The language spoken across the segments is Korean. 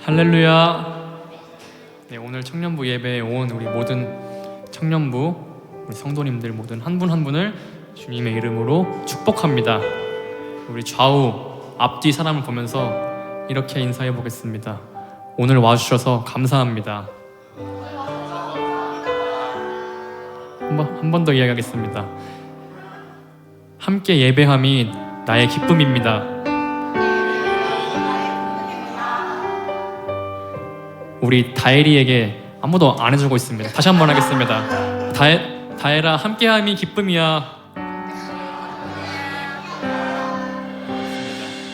할렐루야. 네, 오늘 청년부 예배에 온 우리 모든 청년부, 우리 성도님들 모든 한 분 한 분을 주님의 이름으로 축복합니다. 우리 좌우 앞뒤 사람을 보면서 이렇게 인사해 보겠습니다. 오늘 와주셔서 감사합니다. 한 번 더 이야기하겠습니다. 함께 예배함이 나의 기쁨입니다. 우리 다혜리에게 아무도 안 해주고 있습니다. 다시 한번 하겠습니다. 다혜라, 함께함이 기쁨이야.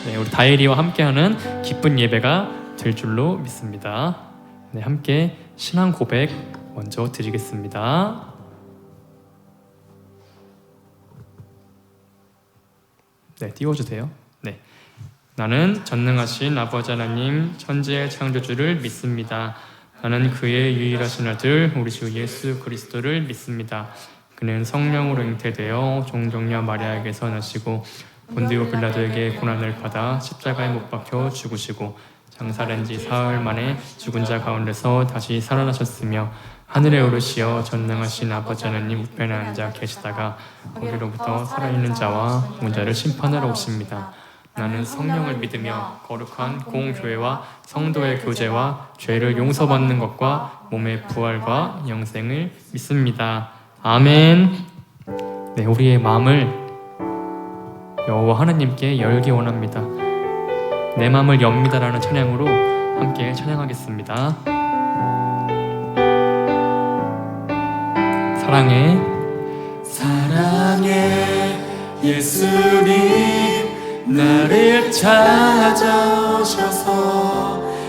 네, 우리 다혜리와 함께하는 기쁜 예배가 될 줄로 믿습니다. 네, 함께 신앙 고백 먼저 드리겠습니다. 네, 띄워주세요. 네. 나는 전능하신 아버지 하나님 천지의 창조주를 믿습니다. 나는 그의 유일하신 아들 우리 주 예수 그리스도를 믿습니다. 그는 성령으로 잉태되어 종종녀 마리아에게서 나시고 본디오 빌라도에게 고난을 받아 십자가에 못 박혀 죽으시고 장사된 지 사흘 만에 죽은 자 가운데서 다시 살아나셨으며 하늘에 오르시어 전능하신 아버지 하나님 우편에 앉아 계시다가 거기로부터 살아있는 자와 죽은 자를 심판하러 오십니다. 나는 성령을 믿으며 거룩한 공교회와 성도의 교제와 죄를 용서받는 것과 몸의 부활과 영생을 믿습니다. 아멘. 네, 우리의 마음을 여호와 하나님께 열기 원합니다. 내 마음을 엽니다라는 찬양으로 함께 찬양하겠습니다. 사랑해 예수님 나를 찾아오셔서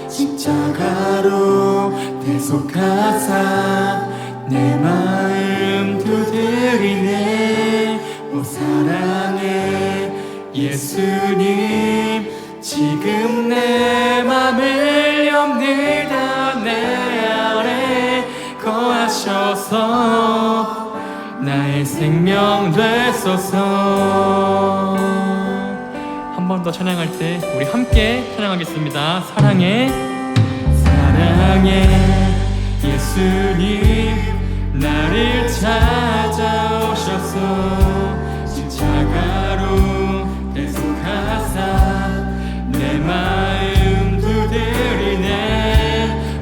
십자가로 대속하사 내 마음 두드리네. 오 사랑해 예수님 지금 내 맘을 엽니다. 내 안에 거하셔서 나의 생명 되소서. 한 번 더 찬양할 때 우리 함께 찬양하겠습니다. 사랑해 예수님 나를 찾아오셔서 십자가로 대속하사 내 마음 두드리네.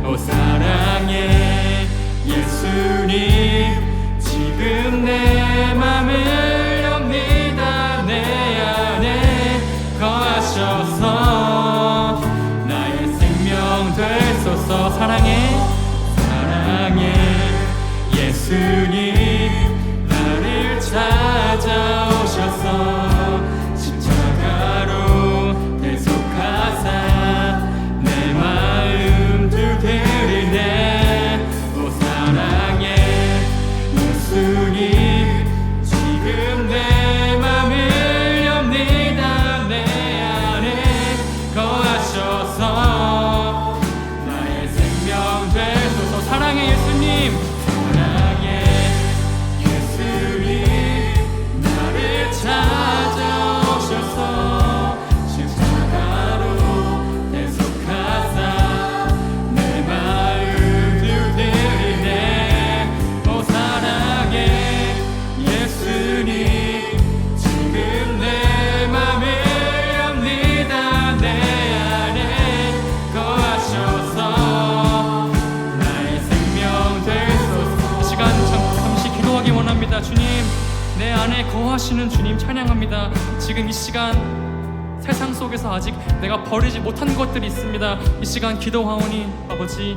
오 사랑해 예수님 지금 내 맘을 엽니다. 내 안에 거하셔서 나의 생명 되소서. 사랑해 예수님 나를 찾아오셔서 십자가로 대속하사 내 마음 두드리네. 오 사랑해 예수님 지금 내 맘을 엽니다. 내 안에 거하셔서 나의 생명 되소서. 사랑해 예수님 나를 찾아오셔서 십자가로 대속하사 내 마음 두드리네. 오 사랑해 예수님 지금 내 맘을 엽니다. 내 안에 거하셔서 나의 생명 되소서. 이 시간 잠시 기도하기 원합니다. 주님 내 안에 거하시는 주님 찬양합니다. 지금 이 시간 세상 속에서 아직 내가 버리지 못한 것들이 있습니다. 이 시간 기도하오니 아버지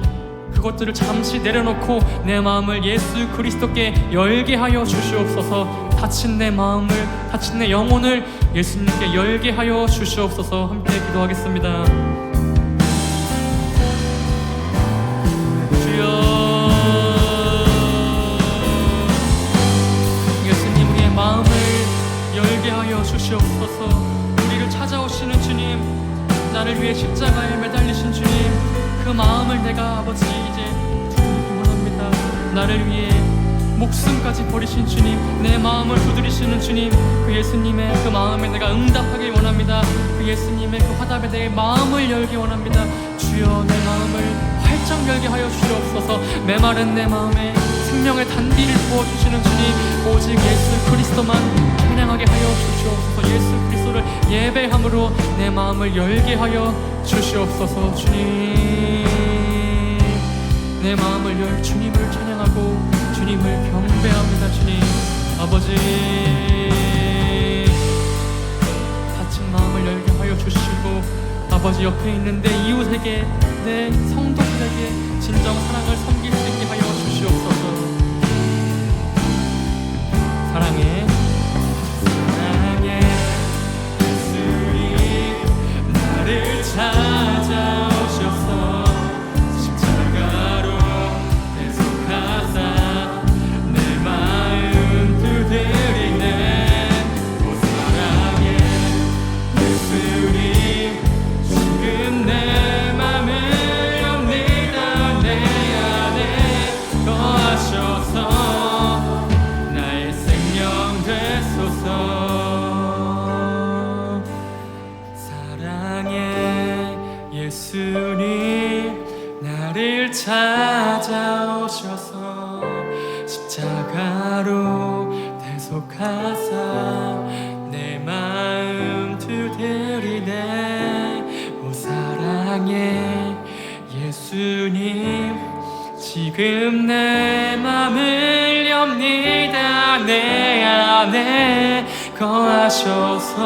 그것들을 잠시 내려놓고 내 마음을 예수 그리스도께 열게 하여 주시옵소서. 다친 내 마음을, 다친 내 영혼을 예수님께 열게 하여 주시옵소서. 함께 기도하겠습니다. 마음을 열게 하여 주시옵소서. 우리를 찾아오시는 주님, 나를 위해 십자가에 매달리신 주님, 그 마음을 내가 아버지 이제 두드리기 원합니다. 나를 위해 목숨까지 버리신 주님, 내 마음을 두드리시는 주님, 그 예수님의 그 마음에 내가 응답하길 원합니다. 그 예수님의 그 화답에 내 마음을 열기 원합니다. 주여, 내 마음을 활짝 열게 하여 주시옵소서. 메마른 내 마음에 생명의 단비를 부어주시는 주님, 오직 예수 그리스도만 찬양하게 하여 주시옵소서. 예수 그리스도를 예배함으로 내 마음을 열게 하여 주시옵소서. 주님, 내 마음을 열 주님을 찬양하고 주님을 경배합니다. 주님, 아버지, 다친 마음을 열게 하여 주시고, 아버지, 옆에 있는 내 이웃에게, 내 성도들에게 진정 사랑을 섬길 수 있게 하여 주시옵소서. 사랑해, 사랑해, 예수님 나를 찾아오셔서 십자가로 대속하사 내 마음 두드리네. 오 사랑해 예수님, 지금 내 맘을 엽니다. 내 안에 거하셔서 나의 생명 되소서. 사랑해 예수님, 나를 찾아오셔서 십자가로 대속하사 내 마음 두드리네. 오 사랑해 예수님, 지금 내 맘을 엽니다. 내 안에 거하셔서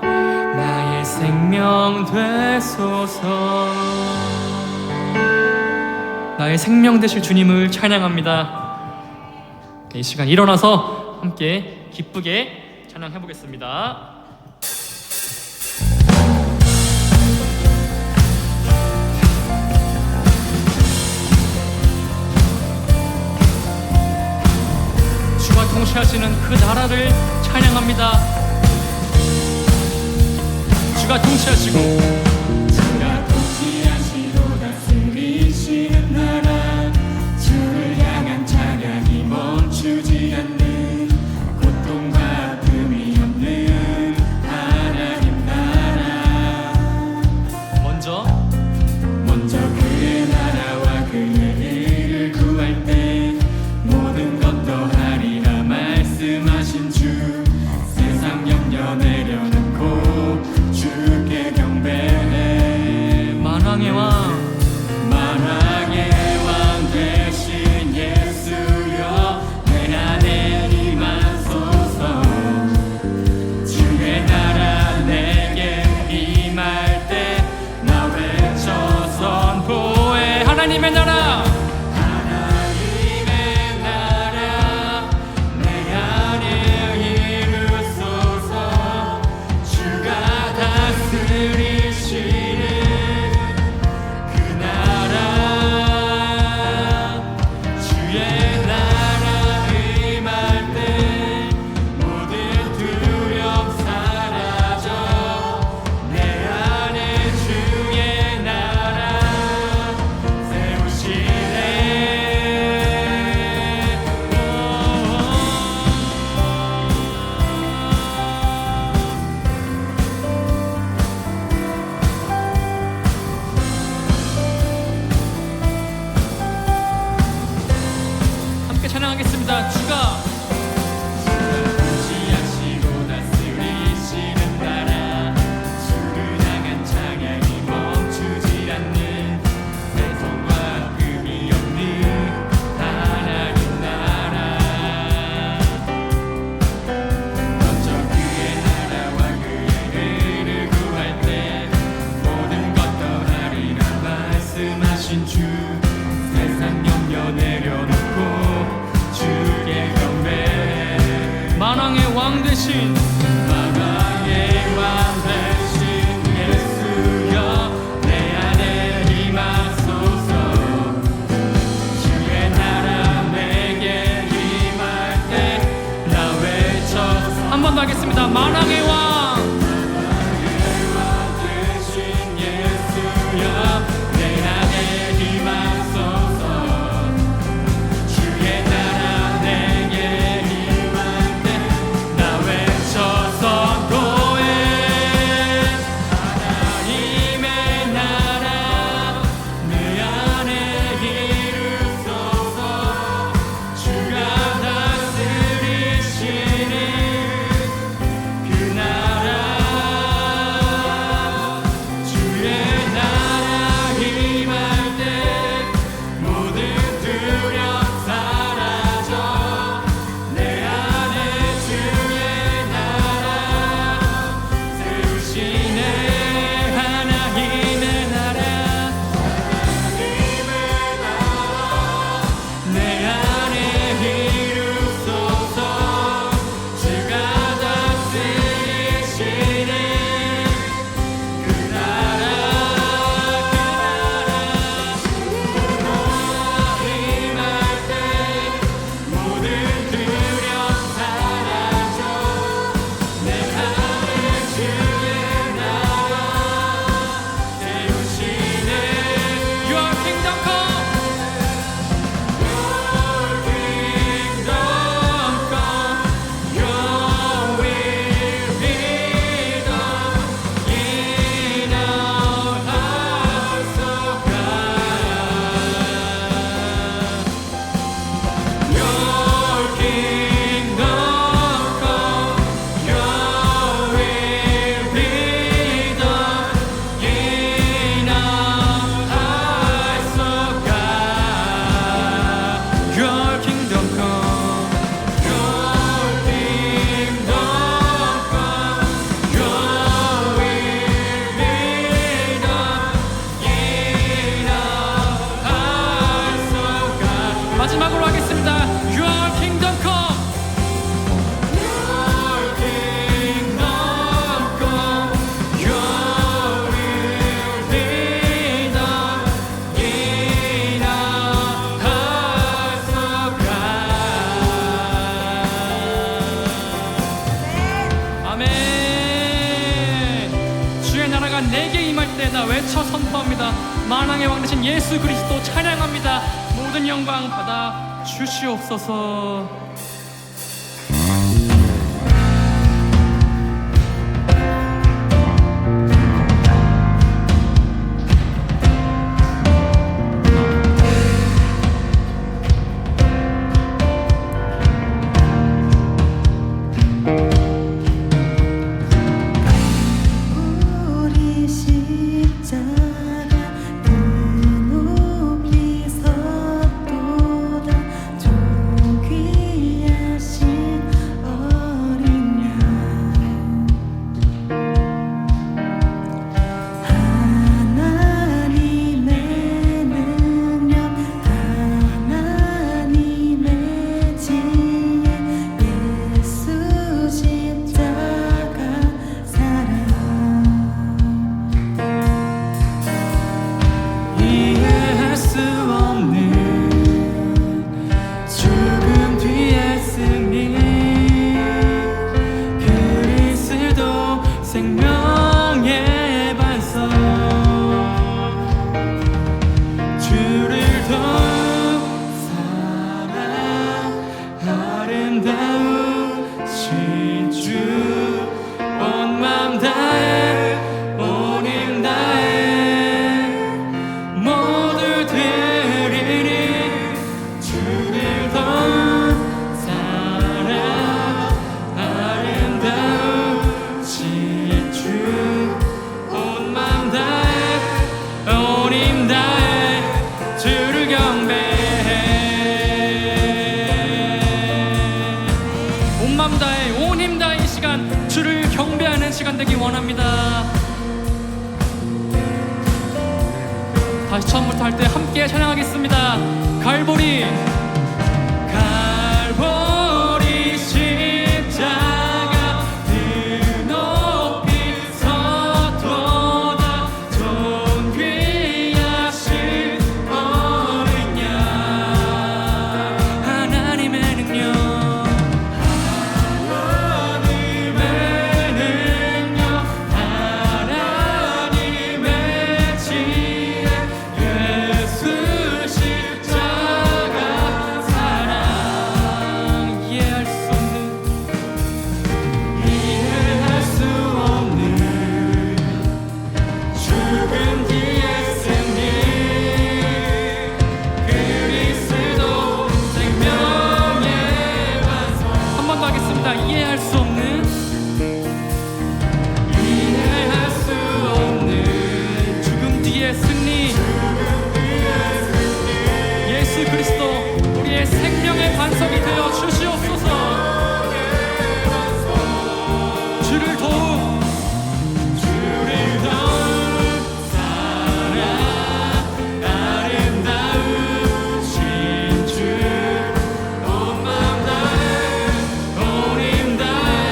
나의 생명 되소서. 나의 생명 되실 주님을 찬양합니다. 이 시간 일어나서 함께 기쁘게 찬양해 보겠습니다. 주가 통치하시는 그 나라를 찬양합니다. 주가 통치하시고 주가 통치하시고 다스리시는 나라, 주를 향한 찬양이 멈추지 않는, 고통과 아픔이 없는 하나님 나라. 먼저 그의 나라와 그의 의를 구할 때 모든 것 더하리라 말씀하신 주, 세상 염려 내려놓고 주께 경배해. 만왕의 왕 대신 예수여, 내 안에 임하소서. 주의 나라 내게 임할 때 나 외쳐 선포해. 하나님의 나라, 하나님의 나라 내 안에 이루소서. 주가 다스리시는 그 나라, 주의 나라 임할 때 모든 두려움 사라져. 내 안에 주의 나라 세우시네. 함께 찬양하겠습니다. 주가 통치하시고 다스리시는 나라, 주를 향한 찬양이 멈추지 않는, 배송과 금이 없는 하나님 나라. 먼저 그의 나라와 그의 의를 구할 때 모든 것 더하리라 말씀하신 주, 세상 염려 내려놓고 주께 경배해. 만왕의 왕 대신 만왕의 왕 대신 예수여, 내 안에 임하소서. 주의 나라 내게 임할 때 나 외쳐 한 번 더 하겠습니다. 만왕의 왕 대신 예수여, 내 안에 임하소서. 주의 나라 찬양합니다. 외쳐 선포합니다. 만왕의 왕 되신 예수 그리스도 찬양합니다. 모든 영광 받아 주시옵소서. 우리 십자가 그 높이 섰도다 존귀하신 어린 양 하나님의 능력 하나님의 지혜 예수 십자가 사랑 이해할 수 없는 죽음 뒤의 승리 그리스도 생명의 반석 주를 더욱 사랑 아름다우신 주 온 맘 다해 온 힘 다해 모두 드리리 주를 더욱 사랑 아름다우신 주 온 맘 다해 온 힘 다해 주를 경배해 온 맘 다해 온 힘 다해 이 시간 주를 경배하는 시간 되기 원합니다. 다시 처음부터 할 때 함께 찬양하겠습니다. 갈보리 갈보리 십자가 그 높이 섰도다 존귀하신 어린 양 하나님의 능력 하나님의 능력 하나님의 지혜 예수 십자가 사랑 이해할 수 없는 죽음 뒤의 승리 그리스도 생명의 반석 한 번 더 하겠습니다. 이해할 수 없는 죽음 뒤의 승리 예수 그리스도 우리의 생명의 반석이 되어 주시옵소서. 주를 더욱 사랑 아름다우신 주 온 맘 다해 온 힘 다해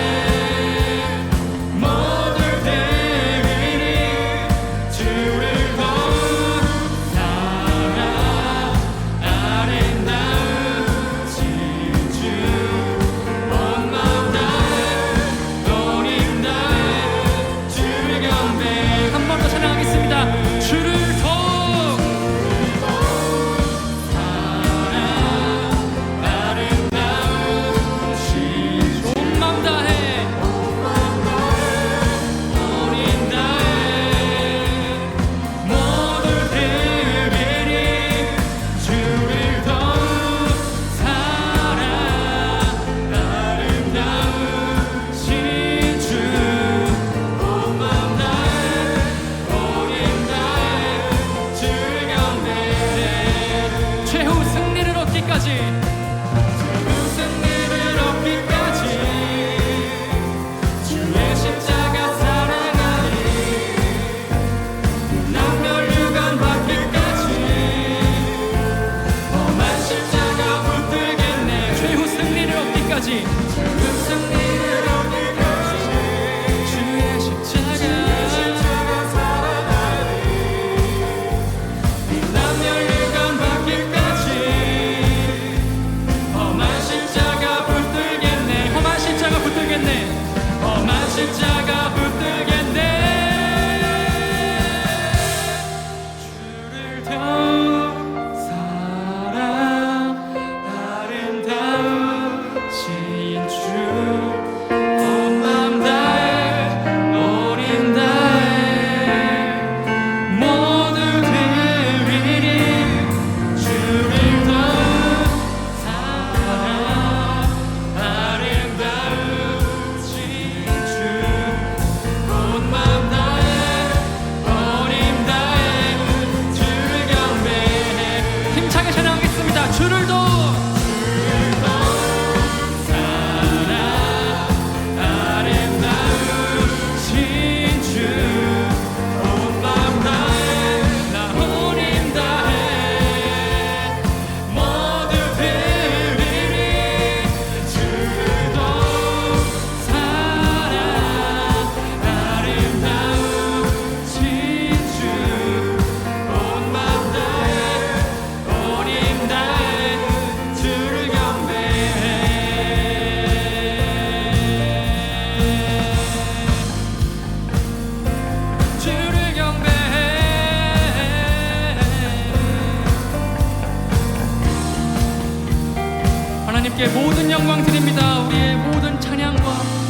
모든 영광 드립니다. 우리의 모든 찬양과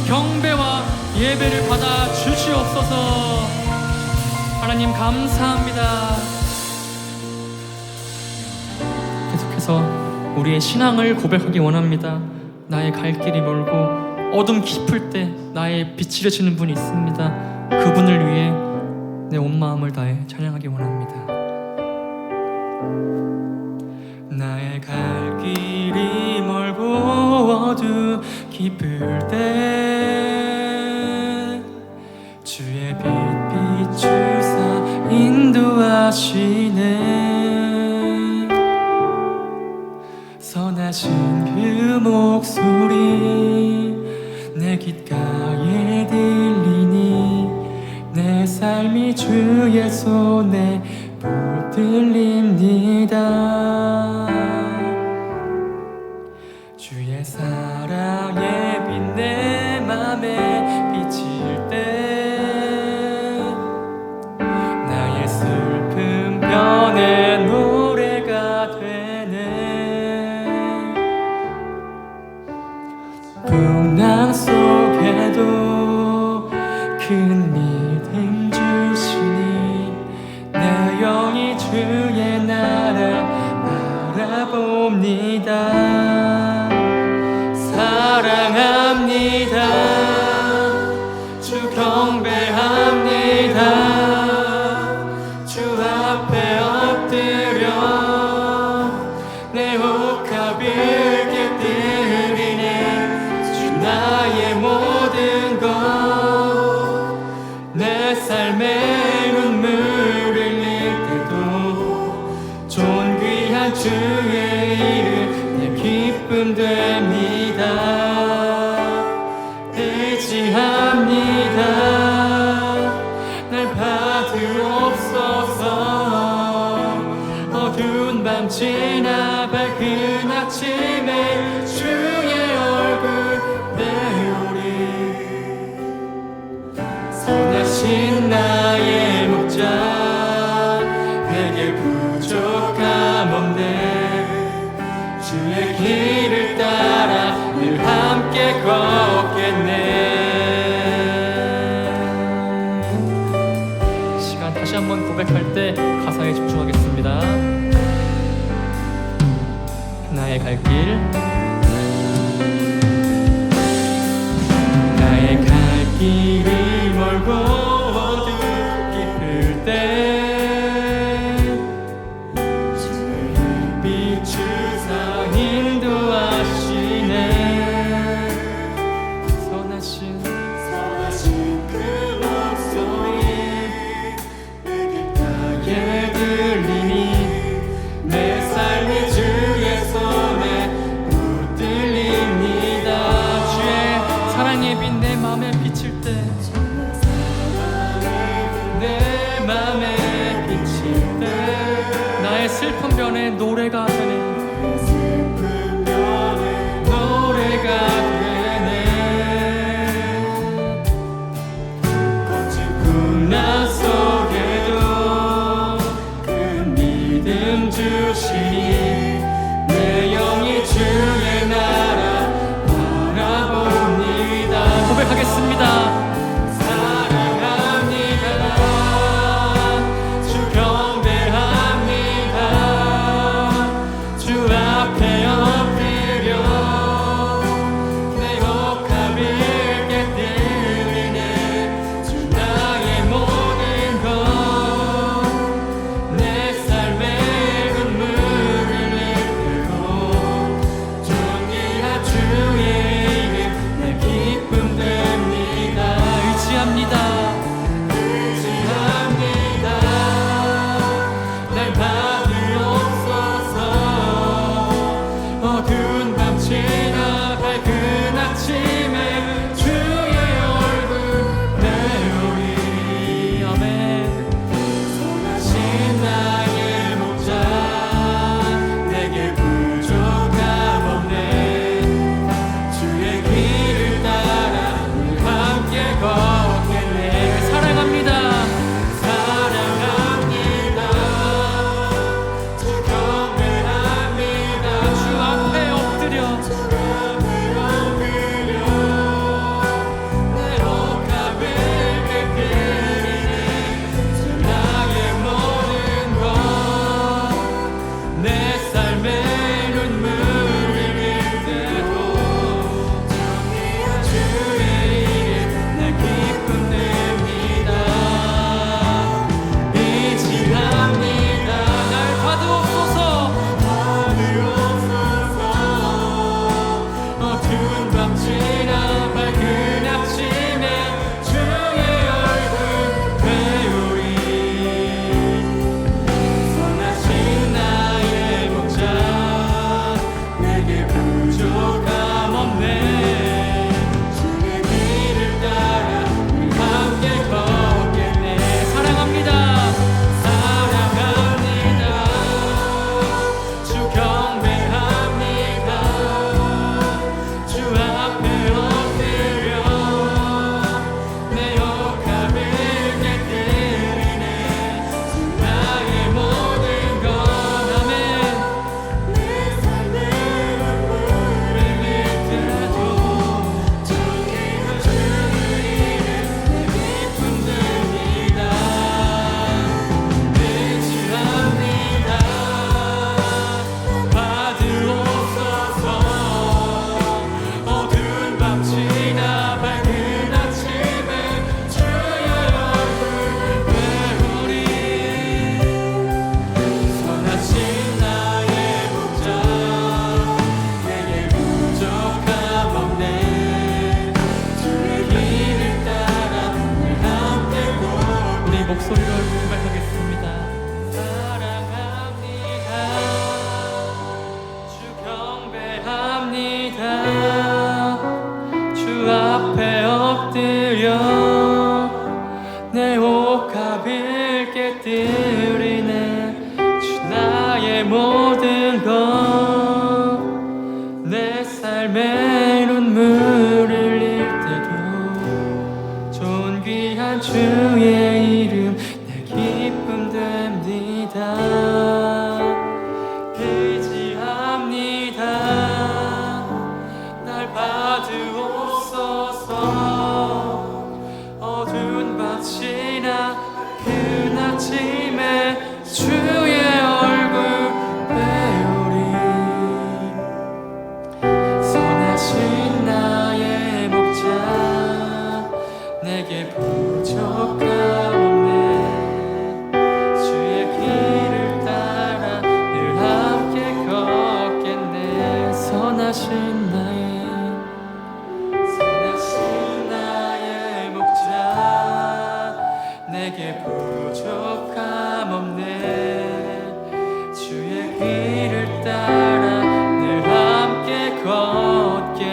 경배와 예배를 받아 주시옵소서. 하나님 감사합니다. 계속해서 우리의 신앙을 고백하기 원합니다. 나의 갈 길이 멀고 어둠 깊을 때 나의 빛이 되시는 분이 있습니다. 그분을 위해 내 온 마음을 다해 찬양하기 원합니다. 나의 갈 길이 멀고 어둠 깊을 때 주의 빛 비추사 인도하시네. 선하신 그 목소리 내 귓가에 들리니 내 삶이 주의 손에 붙들립니다. 주의 사랑의 빛 내 맘에 비칠 때 나의 슬픔 변해 노래가 되네. 풍랑 속에도 큰 믿음 주시니 내 영이 주의 나라 바라봅니다. 사랑합니다. 주 경배합니다. 주 앞에 엎드려 내 옷가을 깃들이네. 주 나의 모든 것 내 삶에 눈물 흘릴 때도 존귀한 주의 이름 내 기쁨 됩니다. 의지합니다. 날 받으옵소서. 어두운 밤 지나 밝은 아침에 주의 얼굴 배우리. 선하신 나의 목자 내게 부족함 없네. 주의 길을 따라 늘 함께 걷겠네. 시간 다시 한번 고백할 때 가사에 집중하겠습니다. 나의 갈 길, 나의 갈 길이 멀고 어둠 깊을 때 비추사 인도하시네. 선하신 그 목소리 내 귓가에 들리니 내 삶이 주의 손에 붙들립니다. 주의 사랑의 빛 내 맘에 비칠 때 내 맘에 비칠 때 나의 슬픔 변에 노래가 되네. 노래가 되네. 거친 풍랑 속에도 큰 믿음 주시니 내 영이 주의 나라 바라봅니다. 고백하겠습니다. 사랑합니다. 주 경배합니다. 앞에 엎드려 내 옷가빌 깨뜨리네. 주 나의 모든 것, 내 삶의 눈물 흘릴 때도 존귀한 주의 이름 내 기쁨 됩니다. 의지합니다. 날 봐주옵소서. 어두운 밤이나 그 아침에 주의 얼굴 배우리. 선하신 나의 목자, 내게 부족함 없네. 주의 길을 따라 늘 함께 걷겠네. 선하신 나의 목자, 내게 부족함 없네. 주의 길을 따라 늘 함께 걷겠네.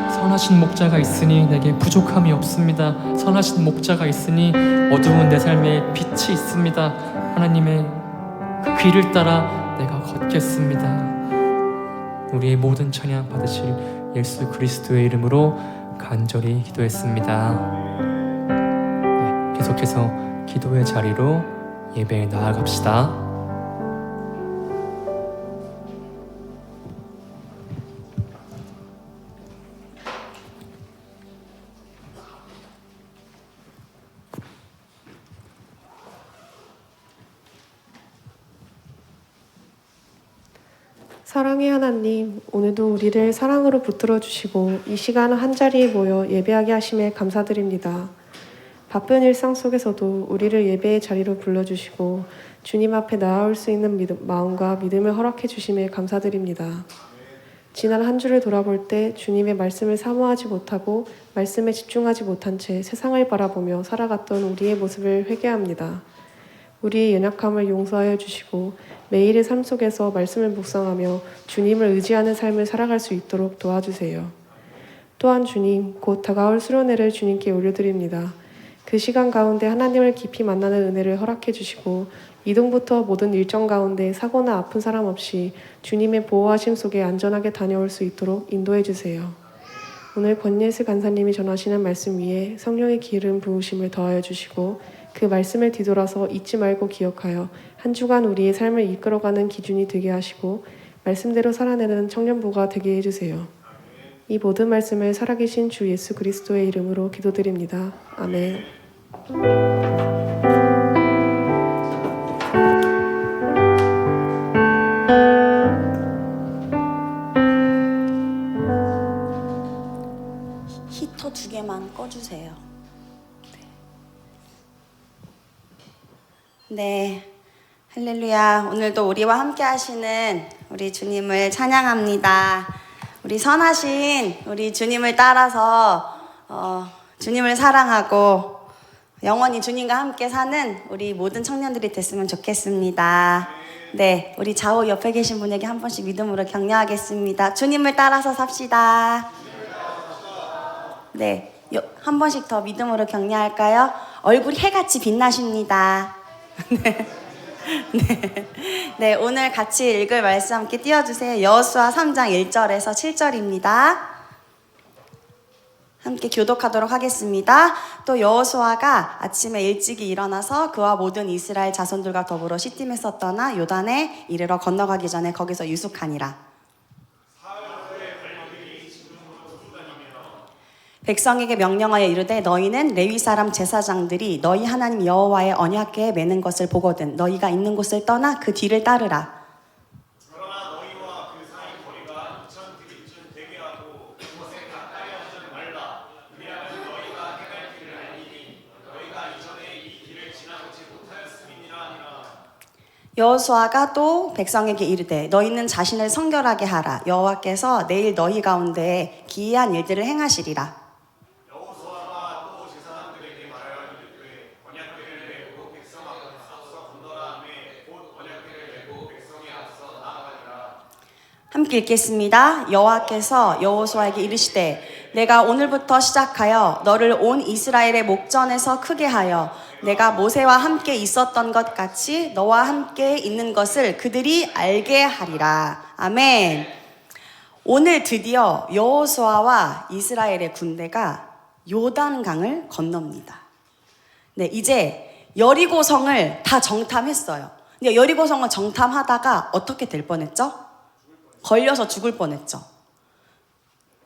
선하신 목자가 있으니 내게 부족함이 없습니다. 선하신 목자가 있으니 어두운 내 삶에 빛이 있습니다. 하나님의 그 길을 따라 내가 걷겠습니다. 우리의 모든 찬양 받으실 예수 그리스도의 이름으로 간절히 기도했습니다. 네, 계속해서 기도의 자리로 예배에 나아갑시다. 사랑의 하나님, 오늘도 우리를 사랑으로 붙들어 주시고 이 시간 한자리에 모여 예배하게 하심에 감사드립니다. 바쁜 일상 속에서도 우리를 예배의 자리로 불러주시고 주님 앞에 나아올 수 있는 마음과 믿음을 허락해 주심에 감사드립니다. 지난 한 주를 돌아볼 때 주님의 말씀을 사모하지 못하고 말씀에 집중하지 못한 채 세상을 바라보며 살아갔던 우리의 모습을 회개합니다. 우리의 연약함을 용서하여 주시고 매일의 삶 속에서 말씀을 묵상하며 주님을 의지하는 삶을 살아갈 수 있도록 도와주세요. 또한 주님, 곧 다가올 수련회를 주님께 올려드립니다. 그 시간 가운데 하나님을 깊이 만나는 은혜를 허락해 주시고 이동부터 모든 일정 가운데 사고나 아픈 사람 없이 주님의 보호하심 속에 안전하게 다녀올 수 있도록 인도해 주세요. 오늘 권예슬 간사님이 전하시는 말씀 위에 성령의 기름 부으심을 더하여 주시고 그 말씀을 뒤돌아서 잊지 말고 기억하여 한 주간 우리의 삶을 이끌어가는 기준이 되게 하시고 말씀대로 살아내는 청년부가 되게 해주세요. 이 모든 말씀을 살아계신 주 예수 그리스도의 이름으로 기도드립니다. 아멘. 히터 2개만 꺼주세요. 네, 할렐루야. 오늘도 우리와 함께 하시는 우리 주님을 찬양합니다. 우리 선하신 우리 주님을 따라서 주님을 사랑하고 영원히 주님과 함께 사는 우리 모든 청년들이 됐으면 좋겠습니다. 네, 우리 좌우 옆에 계신 분에게 한 번씩 믿음으로 격려하겠습니다. 주님을 따라서 삽시다. 네, 한 번씩 더 믿음으로 격려할까요? 얼굴이 해같이 빛나십니다. 네, 오늘 같이 읽을 말씀 함께 띄워주세요. 여호수아 3장 1절에서 7절입니다. 함께 교독하도록 하겠습니다. 또 여호수아가 아침에 일찍이 일어나서 그와 모든 이스라엘 자손들과 더불어 시팀에서 떠나 요단에 이르러 건너가기 전에 거기서 유숙하니라. 백성에게 명령하여 이르되 너희는 레위 사람 제사장들이 너희 하나님 여호와의 언약궤에 매는 것을 보거든 너희가 있는 곳을 떠나 그 뒤를 따르라. 그러나 너희와 그 사이 거리가 2000규빗쯤 되게 하고 그곳에 가까이 하지 말라. 왜냐하면 너희가 행할 길을 알리니 너희가 이전에 이 길을 지나지 못하였음이니라 하니라. 여호수아가 또 백성에게 이르되 너희는 자신을 성결하게 하라. 여호와께서 내일 너희 가운데 기이한 일들을 행하시리라. 함께 읽겠습니다. 여호와께서 여호수아에게 이르시되 내가 오늘부터 시작하여 너를 온 이스라엘의 목전에서 크게 하여 내가 모세와 함께 있었던 것 같이 너와 함께 있는 것을 그들이 알게 하리라. 아멘. 오늘 드디어 여호수아와 이스라엘의 군대가 요단강을 건넙니다. 네, 이제 여리고성을 다 정탐했어요. 근데 여리고성을 정탐하다가 어떻게 될 뻔했죠? 걸려서 죽을 뻔했죠.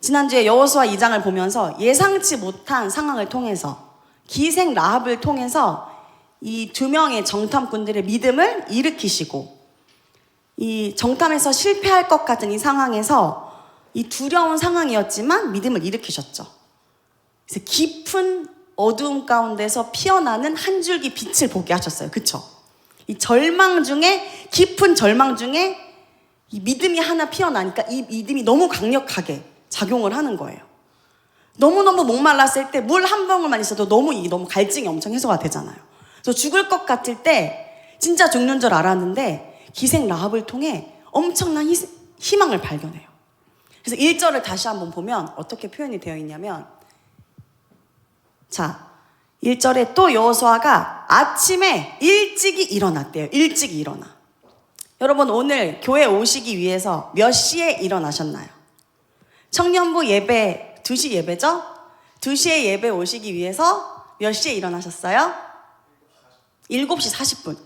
지난주에 여호수아 2장을 보면서 예상치 못한 상황을 통해서 기생 라합을 통해서 이 두 명의 정탐꾼들의 믿음을 일으키시고 이 정탐에서 실패할 것 같은 이 상황에서 이 두려운 상황이었지만 믿음을 일으키셨죠. 그래서 깊은 어두움 가운데서 피어나는 한 줄기 빛을 보게 하셨어요. 그쵸? 이 절망 중에 깊은 절망 중에 이 믿음이 하나 피어나니까 이 믿음이 너무 강력하게 작용을 하는 거예요. 너무너무 목말랐을 때 물 한 방울만 있어도 너무 갈증이 엄청 해소가 되잖아요. 그래서 죽을 것 같을 때 진짜 죽는 줄 알았는데 기생 라합을 통해 엄청난 희망을 발견해요. 그래서 1절을 다시 한번 보면 어떻게 표현이 되어 있냐면, 자, 1절에 또 여호수아가 아침에 일찍이 일어났대요. 일찍이 일어나. 여러분, 오늘 교회 오시기 위해서 몇 시에 일어나셨나요? 청년부 예배 2시 예배죠? 2시에 예배 오시기 위해서 몇 시에 일어나셨어요? 7시 40분.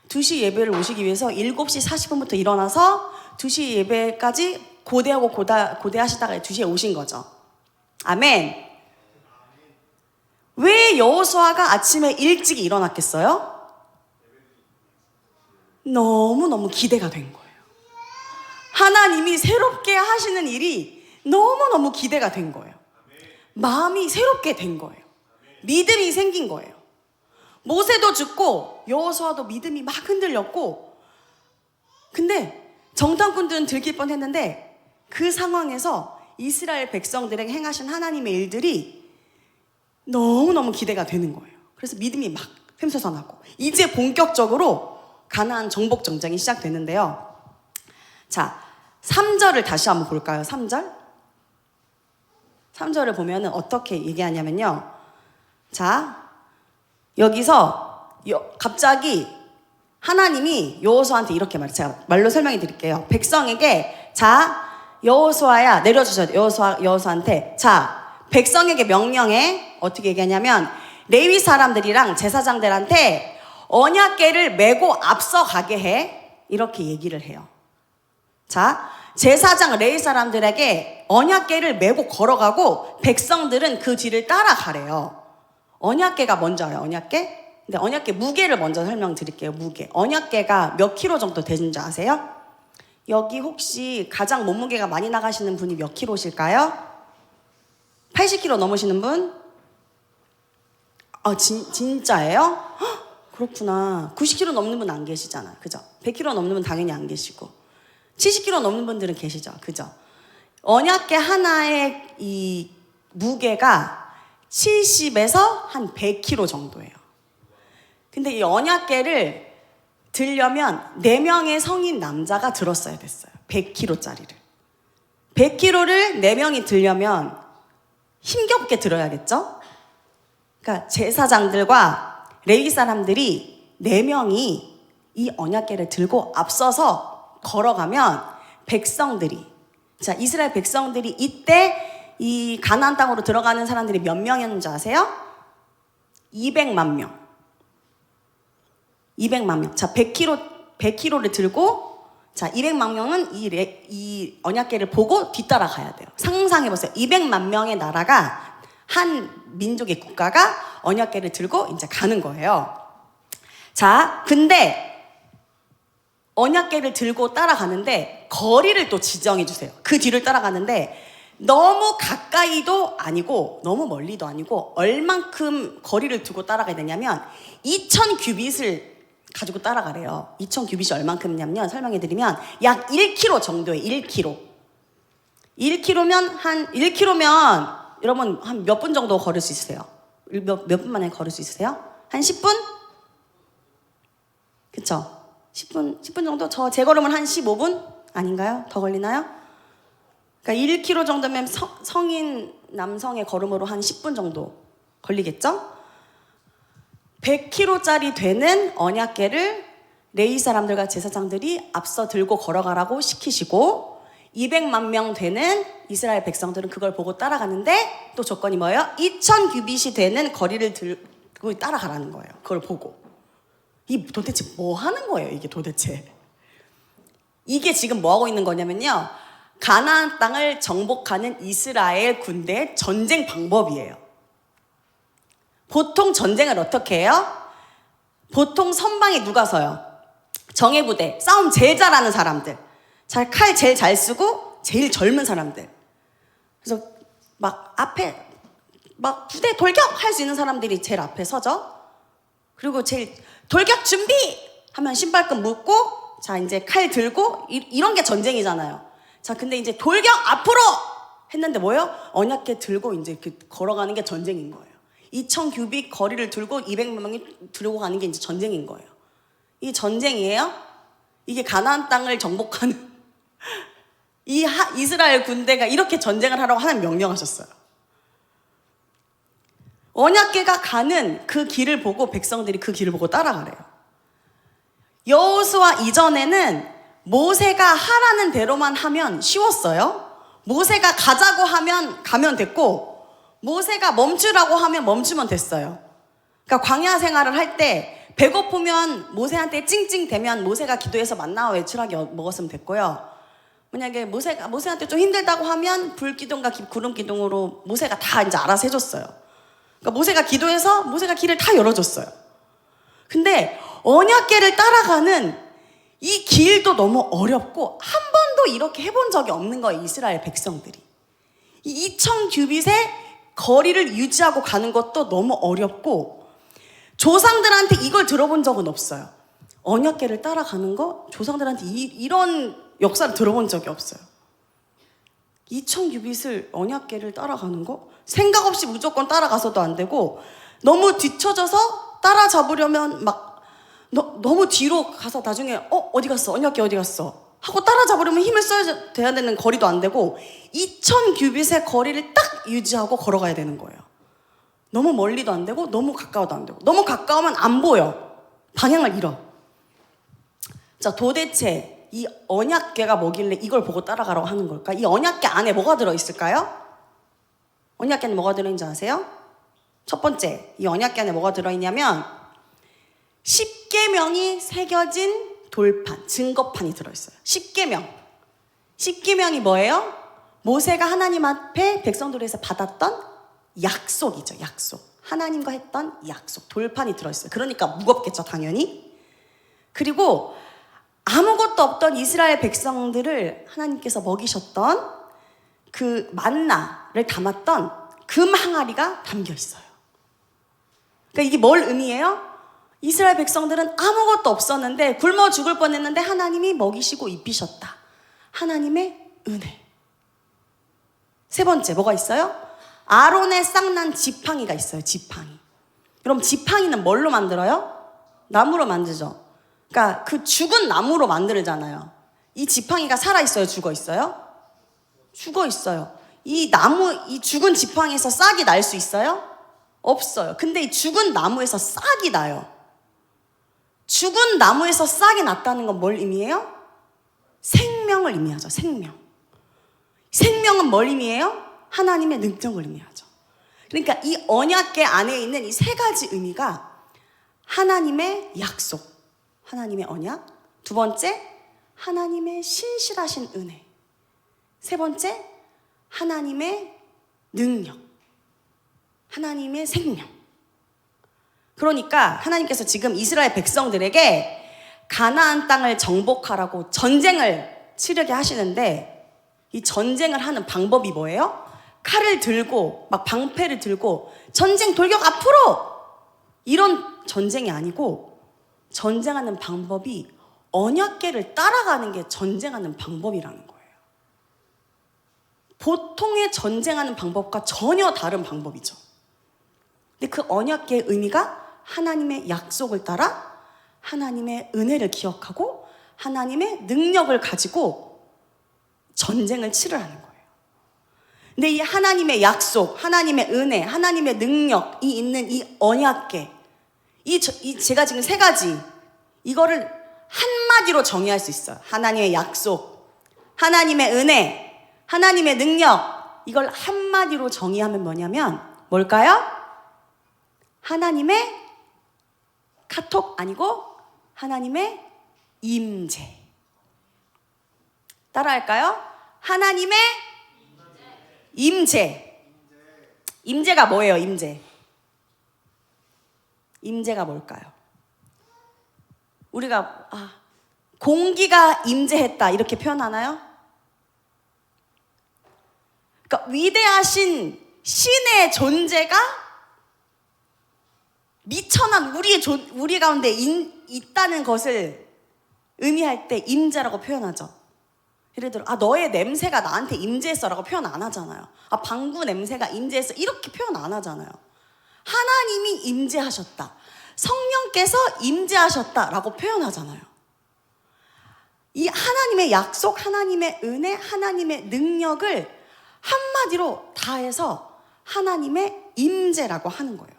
2시 예배를 오시기 위해서 7시 40분부터 일어나서 2시 예배까지 고대하고 고대하시다가 2시에 오신 거죠. 아멘. 왜 여호수아가 아침에 일찍 일어났겠어요? 너무너무 기대가 된 거예요. 하나님이 새롭게 하시는 일이 너무너무 기대가 된 거예요. 마음이 새롭게 된 거예요. 믿음이 생긴 거예요. 모세도 죽고 여호수아도 믿음이 막 흔들렸고, 근데 정탐꾼들은 들킬 뻔했는데 그 상황에서 이스라엘 백성들에게 행하신 하나님의 일들이 너무너무 기대가 되는 거예요. 그래서 믿음이 막 샘솟아나고 이제 본격적으로 가나안 정복 전쟁이 시작되는데요. 자, 3절을 다시 한번 볼까요? 3절을 보면 어떻게 얘기하냐면요. 자, 여기서 갑자기 하나님이 여호수아한테 이렇게 말해요. 제가 말로 설명해 드릴게요. 백성에게, 자, 여호수아야, 내려주셔야 돼요. 여호수아한테, 자, 백성에게 명령해. 어떻게 얘기하냐면 레위 사람들이랑 제사장들한테 언약궤를 메고 앞서가게 해. 이렇게 얘기를 해요. 자, 제사장 레위 사람들에게 언약궤를 메고 걸어가고 백성들은 그 뒤를 따라가래요. 언약궤가 뭔지 알아요? 언약궤? 근데 언약궤 무게를 먼저 설명드릴게요. 무게. 언약궤가 몇 킬로 정도 되는지 아세요? 여기 혹시 가장 몸무게가 많이 나가시는 분이 몇 킬로실까요? 80킬로 넘으시는 분? 아, 진짜예요? 헉, 그렇구나. 90킬로 넘는 분 안 계시잖아. 그죠? 100킬로 넘는 분 당연히 안 계시고 70킬로 넘는 분들은 계시죠. 그죠? 언약궤 하나의 이 무게가 70에서 한 100킬로 정도예요. 근데 이 언약궤를 들려면 4명의 성인 남자가 들었어야 됐어요. 100킬로짜리를. 100킬로를 4명이 들려면 힘겹게 들어야겠죠? 그러니까 제사장들과 레위 사람들이 4명이 이 언약궤를 들고 앞서서 걸어가면 백성들이, 자, 이스라엘 백성들이 이때 이 가나안 땅으로 들어가는 사람들이 몇 명이었는지 아세요? 200만 명. 200만 명. 자, 100kg를 들고, 자, 200만 명은 이 언약궤를 보고 뒤따라가야 돼요. 상상해보세요. 200만 명의 나라가, 한 민족의 국가가 언약궤를 들고 이제 가는 거예요. 자, 근데 언약궤를 들고 따라가는데 거리를 또 지정해 주세요. 그 뒤를 따라가는데 너무 가까이도 아니고 너무 멀리도 아니고 얼만큼 거리를 두고 따라가야 되냐면 2000규빗을 가지고 따라가래요. 2000규빗이 얼만큼이냐면 설명해 드리면 약 1km 정도예요. 1km. 1km면 여러분 한 몇 분 정도 걸을 수 있으세요? 몇 분 만에 걸을 수 있으세요? 한 10분? 그쵸? 10분 정도? 제 걸으면 한 15분? 아닌가요? 더 걸리나요? 그러니까 1km 정도면 성인 남성의 걸음으로 한 10분 정도 걸리겠죠? 100km짜리 되는 언약궤를 레위 사람들과 제사장들이 앞서 들고 걸어가라고 시키시고 200만 명 되는 이스라엘 백성들은 그걸 보고 따라가는데 또 조건이 뭐예요? 2000규빗이 되는 거리를 들고 따라가라는 거예요. 그걸 보고. 이 도대체 뭐 하는 거예요, 이게 도대체? 이게 지금 뭐 하고 있는 거냐면요. 가나안 땅을 정복하는 이스라엘 군대의 전쟁 방법이에요. 보통 전쟁을 어떻게 해요? 보통 선방에 누가 서요? 정예부대, 싸움 제일 잘하는 사람들, 칼 제일 잘 쓰고 제일 젊은 사람들. 그래서 막 앞에 막 부대 돌격 할 수 있는 사람들이 제일 앞에 서죠. 그리고 제일 돌격 준비 하면 신발끈 묶고 자 이제 칼 들고 이런 게 전쟁이잖아요. 자 근데 이제 돌격 앞으로 했는데 뭐예요? 언약궤 들고 이제 걸어가는 게 전쟁인 거예요. 2000규빗 거리를 들고 200만 명이 들고 가는 게 이제 전쟁인 거예요. 이게 전쟁이에요? 이게 가나안 땅을 정복하는 이스라엘 군대가 이렇게 전쟁을 하라고 하나님 명령하셨어요. 언약궤가 가는 그 길을 보고 백성들이 그 길을 보고 따라가래요. 여호수아 이전에는 모세가 하라는 대로만 하면 쉬웠어요. 모세가 가자고 하면 가면 됐고 모세가 멈추라고 하면 멈추면 됐어요. 그러니까 광야 생활을 할 때 배고프면 모세한테 찡찡대면 모세가 기도해서 만나 외출하게 먹었으면 됐고요. 만약에 모세한테 좀 힘들다고 하면 불기둥과 구름 기둥으로 모세가 다 이제 알아서 해줬어요. 그러니까 모세가 기도해서 모세가 길을 다 열어줬어요. 근데 언약궤를 따라가는 이 길도 너무 어렵고 한 번도 이렇게 해본 적이 없는 거예요. 이스라엘 백성들이. 이 2000규빗의 거리를 유지하고 가는 것도 너무 어렵고 조상들한테 이걸 들어본 적은 없어요. 언약궤를 따라가는 거 조상들한테 이런 역사를 들어본 적이 없어요. 2000규빗을 언약궤를 따라가는 거 생각 없이 무조건 따라가서도 안 되고 너무 뒤쳐져서 따라잡으려면 막 너무 뒤로 가서 나중에 어디 갔어? 언약궤 어디 갔어? 하고 따라잡으려면 힘을 써야 돼야 되는 거리도 안 되고 2000규빗의 거리를 딱 유지하고 걸어가야 되는 거예요. 너무 멀리도 안 되고 너무 가까워도 안 되고 너무 가까우면 안 보여. 방향을 잃어. 자, 도대체 이 언약궤가 뭐길래 이걸 보고 따라가라고 하는 걸까? 이 언약궤 안에 뭐가 들어있을까요? 언약궤는 뭐가 들어있는지 아세요? 첫 번째, 이 언약궤 안에 뭐가 들어있냐면 10계명이 새겨진 돌판, 증거판이 들어있어요. 10계명. 10계명이 뭐예요? 모세가 하나님 앞에 백성들에서 받았던 약속이죠. 약속. 하나님과 했던 약속. 돌판이 들어있어요. 그러니까 무겁겠죠, 당연히. 그리고 아무것도 없던 이스라엘 백성들을 하나님께서 먹이셨던 그 만나를 담았던 금 항아리가 담겨 있어요. 그러니까 이게 뭘 의미해요? 이스라엘 백성들은 아무것도 없었는데 굶어 죽을 뻔했는데 하나님이 먹이시고 입히셨다. 하나님의 은혜. 세 번째 뭐가 있어요? 아론의 쌍난 지팡이가 있어요. 지팡이. 그럼 지팡이는 뭘로 만들어요? 나무로 만들죠. 그러니까 그 죽은 나무로 만들잖아요. 이 지팡이가 살아있어요? 죽어있어요? 죽어있어요. 이 죽은 지팡이에서 싹이 날 수 있어요? 없어요. 근데 이 죽은 나무에서 싹이 나요. 죽은 나무에서 싹이 났다는 건 뭘 의미해요? 생명을 의미하죠. 생명. 생명은 뭘 의미해요? 하나님의 능력을 의미하죠. 그러니까 이 언약궤 안에 있는 이 세 가지 의미가 하나님의 약속, 하나님의 언약, 두 번째 하나님의 신실하신 은혜, 세 번째 하나님의 능력, 하나님의 생명. 그러니까 하나님께서 지금 이스라엘 백성들에게 가나안 땅을 정복하라고 전쟁을 치르게 하시는데 이 전쟁을 하는 방법이 뭐예요? 칼을 들고 막 방패를 들고 전쟁 돌격 앞으로 이런 전쟁이 아니고 전쟁하는 방법이 언약궤를 따라가는 게 전쟁하는 방법이라는 거예요. 보통의 전쟁하는 방법과 전혀 다른 방법이죠. 근데 그 언약궤의 의미가 하나님의 약속을 따라 하나님의 은혜를 기억하고 하나님의 능력을 가지고 전쟁을 치르라는 거예요. 근데 이 하나님의 약속, 하나님의 은혜, 하나님의 능력이 있는 이 언약궤, 제가 지금 세 가지, 이거를 한마디로 정의할 수 있어요. 하나님의 약속, 하나님의 은혜, 하나님의 능력, 이걸 한마디로 정의하면 뭐냐면 뭘까요? 하나님의 카톡 아니고 하나님의 임재. 따라할까요? 하나님의 임재. 임재가 뭐예요? 임재가 뭘까요? 우리가 공기가 임재했다 이렇게 표현하나요? 그러니까 위대하신 신의 존재가 미천한 우리 가운데 있다는 것을 의미할 때 임재라고 표현하죠. 예를 들어 너의 냄새가 나한테 임재했어라고 표현 안 하잖아요. 방구 냄새가 임재했어 이렇게 표현 안 하잖아요. 하나님이 임재하셨다, 성령께서 임재하셨다라고 표현하잖아요. 이 하나님의 약속, 하나님의 은혜, 하나님의 능력을 한마디로 다 해서 하나님의 임재라고 하는 거예요.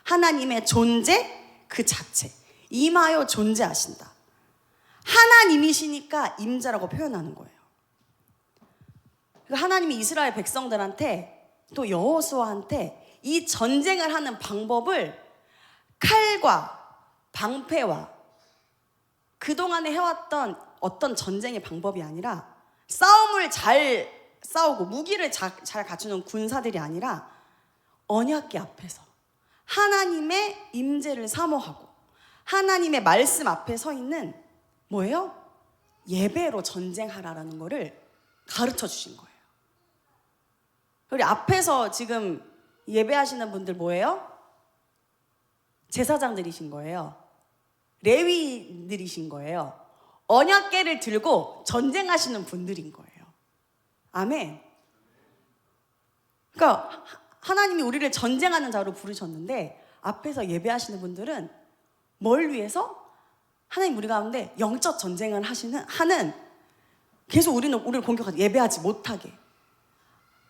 하나님의 존재 그 자체, 임하여 존재하신다. 하나님이시니까 임재라고 표현하는 거예요. 하나님이 이스라엘 백성들한테 또 여호수아한테 이 전쟁을 하는 방법을 칼과 방패와 그동안에 해왔던 어떤 전쟁의 방법이 아니라 싸움을 잘 싸우고 무기를 잘 갖추는 군사들이 아니라 언약궤 앞에서 하나님의 임재를 사모하고 하나님의 말씀 앞에 서 있는 뭐예요? 예배로 전쟁하라라는 거를 가르쳐 주신 거예요. 우리 앞에서 지금 예배하시는 분들 뭐예요? 제사장들이신 거예요. 레위들이신 거예요. 언약궤를 들고 전쟁하시는 분들인 거예요. 아멘. 그러니까 하나님이 우리를 전쟁하는 자로 부르셨는데 앞에서 예배하시는 분들은 뭘 위해서? 하나님 우리 가운데 영적 전쟁을 하는 계속 우리를 공격하지 예배하지 못하게,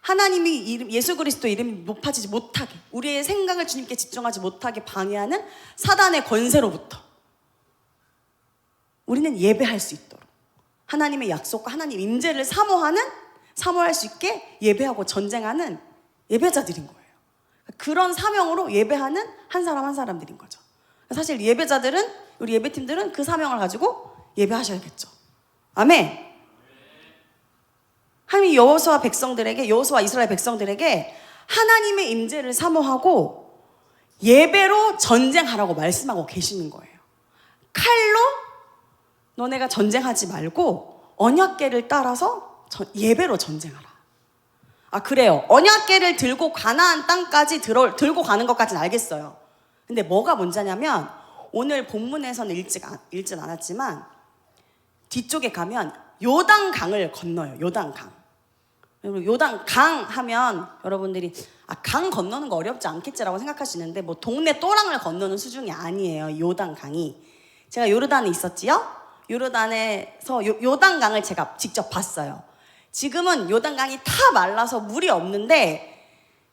하나님이 예수 그리스도 이름이 높아지지 못하게, 우리의 생각을 주님께 집중하지 못하게 방해하는 사단의 권세로부터 우리는 예배할 수 있도록 하나님의 약속과 하나님 임재를 사모할 수 있게 예배하고 전쟁하는 예배자들인 거예요. 그런 사명으로 예배하는 한 사람 한 사람들인 거죠. 사실 예배자들은, 우리 예배팀들은 그 사명을 가지고 예배하셔야겠죠. 아멘. 하나님이 여호수아 이스라엘 백성들에게 하나님의 임재를 사모하고 예배로 전쟁하라고 말씀하고 계시는 거예요. 칼로 너네가 전쟁하지 말고 언약궤를 따라서 예배로 전쟁하라. 그래요. 언약궤를 들고 가나안 땅까지 들고 가는 것까지는 알겠어요. 근데 뭐가 문제냐면 오늘 본문에서는 읽진 않았지만 뒤쪽에 가면 요단강을 건너요. 요단강 하면 여러분들이 강 건너는 거 어렵지 않겠지라고 생각하시는데 뭐 동네 또랑을 건너는 수준이 아니에요. 요단강이. 제가 요르단에 있었지요. 요르단에서 요단강을 제가 직접 봤어요. 지금은 요단강이 다 말라서 물이 없는데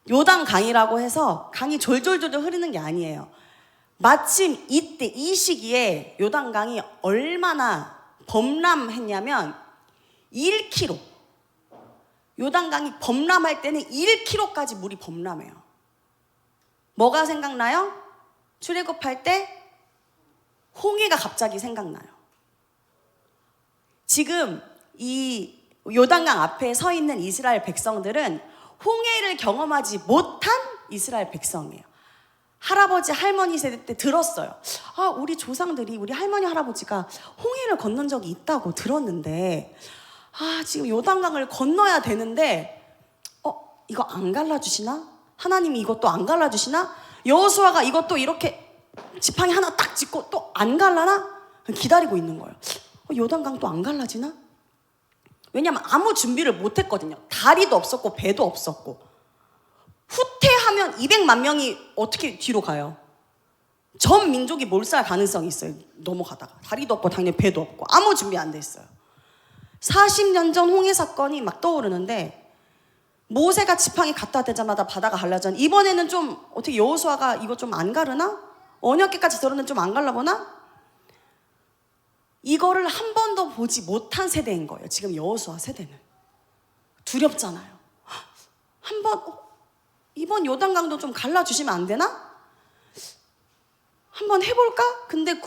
요단강이라고 해서 강이 졸졸졸 흐르는 게 아니에요. 마침 이때 이 시기에 요단강이 얼마나 범람했냐면 1km, 요단강이 범람할 때는 1km까지 물이 범람해요. 뭐가 생각나요? 출애굽할 때 홍해가 갑자기 생각나요. 지금 이 요단강 앞에 서 있는 이스라엘 백성들은 홍해를 경험하지 못한 이스라엘 백성이에요. 할아버지 할머니 세대 때 들었어요. 우리 조상들이, 우리 할머니 할아버지가 홍해를 건넌 적이 있다고 들었는데 지금 요단강을 건너야 되는데 이거 안 갈라주시나? 하나님이 이것도 안 갈라주시나? 여호수아가 이것도 이렇게 지팡이 하나 딱 짚고 또 안 갈라나? 기다리고 있는 거예요. 요단강 또 안 갈라지나? 왜냐면 아무 준비를 못했거든요. 다리도 없었고 배도 없었고. 후퇴하면 200만 명이 어떻게 뒤로 가요? 전 민족이 몰살 가능성이 있어요. 넘어가다가. 다리도 없고 당연히 배도 없고 아무 준비 안 돼 있어요. 40년 전 홍해 사건이 막 떠오르는데 모세가 지팡이 갖다 대자마자 바다가 갈라졌. 이번에는 좀 어떻게 여호수아가 이거 좀 안 가르나? 언약궤까지 들었는데 좀 안 갈라보나? 이거를 한 번도 보지 못한 세대인 거예요. 지금 여호수아 세대는. 두렵잖아요. 한번 이번 요단강도 좀 갈라주시면 안 되나? 한번 해볼까? 근데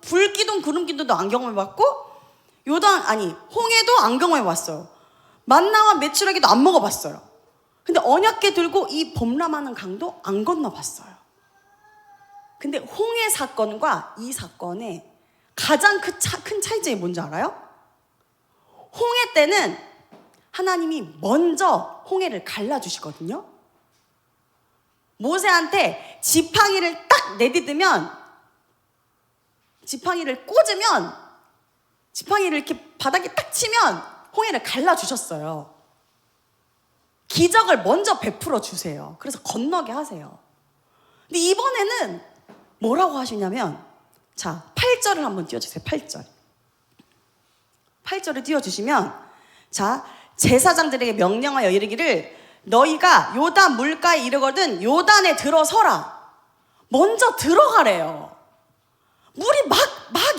불기둥 구름기둥도 안 경험해봤고 홍해도 안 경험해봤어요. 만나와 메추라기도 안 먹어봤어요. 근데 언약궤 들고 이 범람하는 강도 안 건너봤어요. 근데 홍해 사건과 이 사건의 가장 큰 차이점이 뭔지 알아요? 홍해 때는 하나님이 먼저 홍해를 갈라주시거든요. 모세한테 지팡이를 딱 내딛으면, 지팡이를 꽂으면, 지팡이를 이렇게 바닥에 딱 치면 홍해를 갈라주셨어요. 기적을 먼저 베풀어 주세요. 그래서 건너게 하세요. 근데 이번에는 뭐라고 하시냐면, 자, 8절을 한번 띄워주세요. 8절을 띄워주시면, 자, 제사장들에게 명령하여 이르기를 너희가 요단 물가에 이르거든 요단에 들어서라. 먼저 들어가래요. 물이 막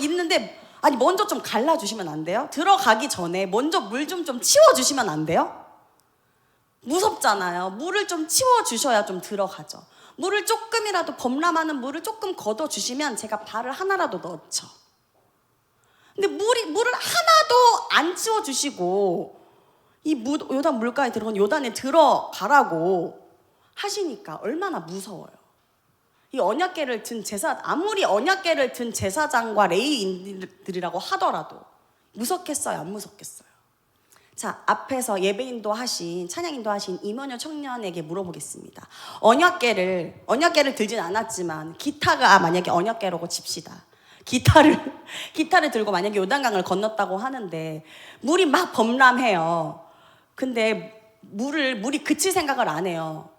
있는데 먼저 좀 갈라주시면 안 돼요? 들어가기 전에 먼저 물 좀 치워주시면 안 돼요? 무섭잖아요. 물을 좀 치워주셔야 좀 들어가죠. 물을 조금이라도 범람하는 물을 조금 걷어주시면 제가 발을 하나라도 넣죠. 근데 물을 하나도 안 치워주시고 요단 물가에 들어간 요단에 들어가라고 하시니까 얼마나 무서워요. 이 언약궤를 든 아무리 언약궤를 든 제사장과 레위인들이라고 하더라도 무섭겠어요, 안 무섭겠어요? 자, 앞에서 예배인도 하신, 찬양인도 하신 이모녀 청년에게 물어보겠습니다. 언약궤를 들진 않았지만 기타가 만약에 언약궤라고 칩시다. 기타를 들고 만약에 요단강을 건넜다고 하는데 물이 막 범람해요. 근데 물이 그칠 생각을 안 해요.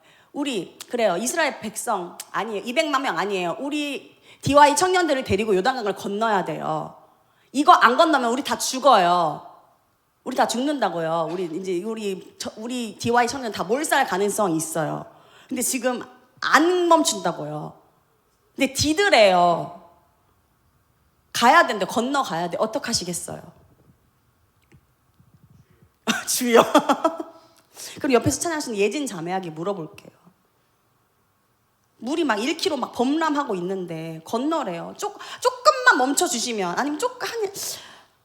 그래요. 이스라엘 백성 아니에요. 200만 명 아니에요. 우리 DY 청년들을 데리고 요단강을 건너야 돼요. 이거 안 건너면 우리 다 죽어요. 우리 다 죽는다고요. 우리 DY 청년 다 몰살 가능성이 있어요. 근데 지금 안 멈춘다고요. 근데 디드래요. 가야 된대. 건너가야 돼. 어떡하시겠어요? 주여. 그럼 옆에서 찬양하시는 예진 자매에게 물어볼게요. 물이 막 1km 막 범람하고 있는데 건너래요. 조금만 멈춰주시면, 아니면 한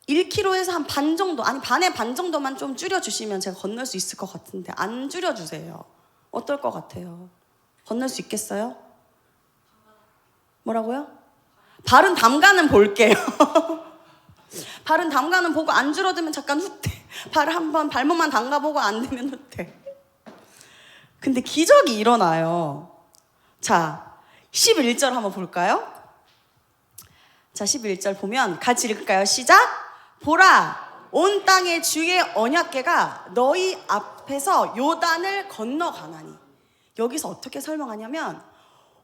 1km에서 한 반 정도, 반의 반 정도만 좀 줄여주시면 제가 건널 수 있을 것 같은데 안 줄여주세요. 어떨 것 같아요? 건널 수 있겠어요? 뭐라고요? 발은 담가는 볼게요. 발은 담가는 보고 안 줄어들면 잠깐 후퇴. 발을 한번 발목만 담가보고 안 되면 후퇴. 근데 기적이 일어나요. 자, 11절 한번 볼까요? 자, 11절 보면 같이 읽을까요? 시작! 보라! 온 땅의 주의 언약궤가 너희 앞에서 요단을 건너가나니. 여기서 어떻게 설명하냐면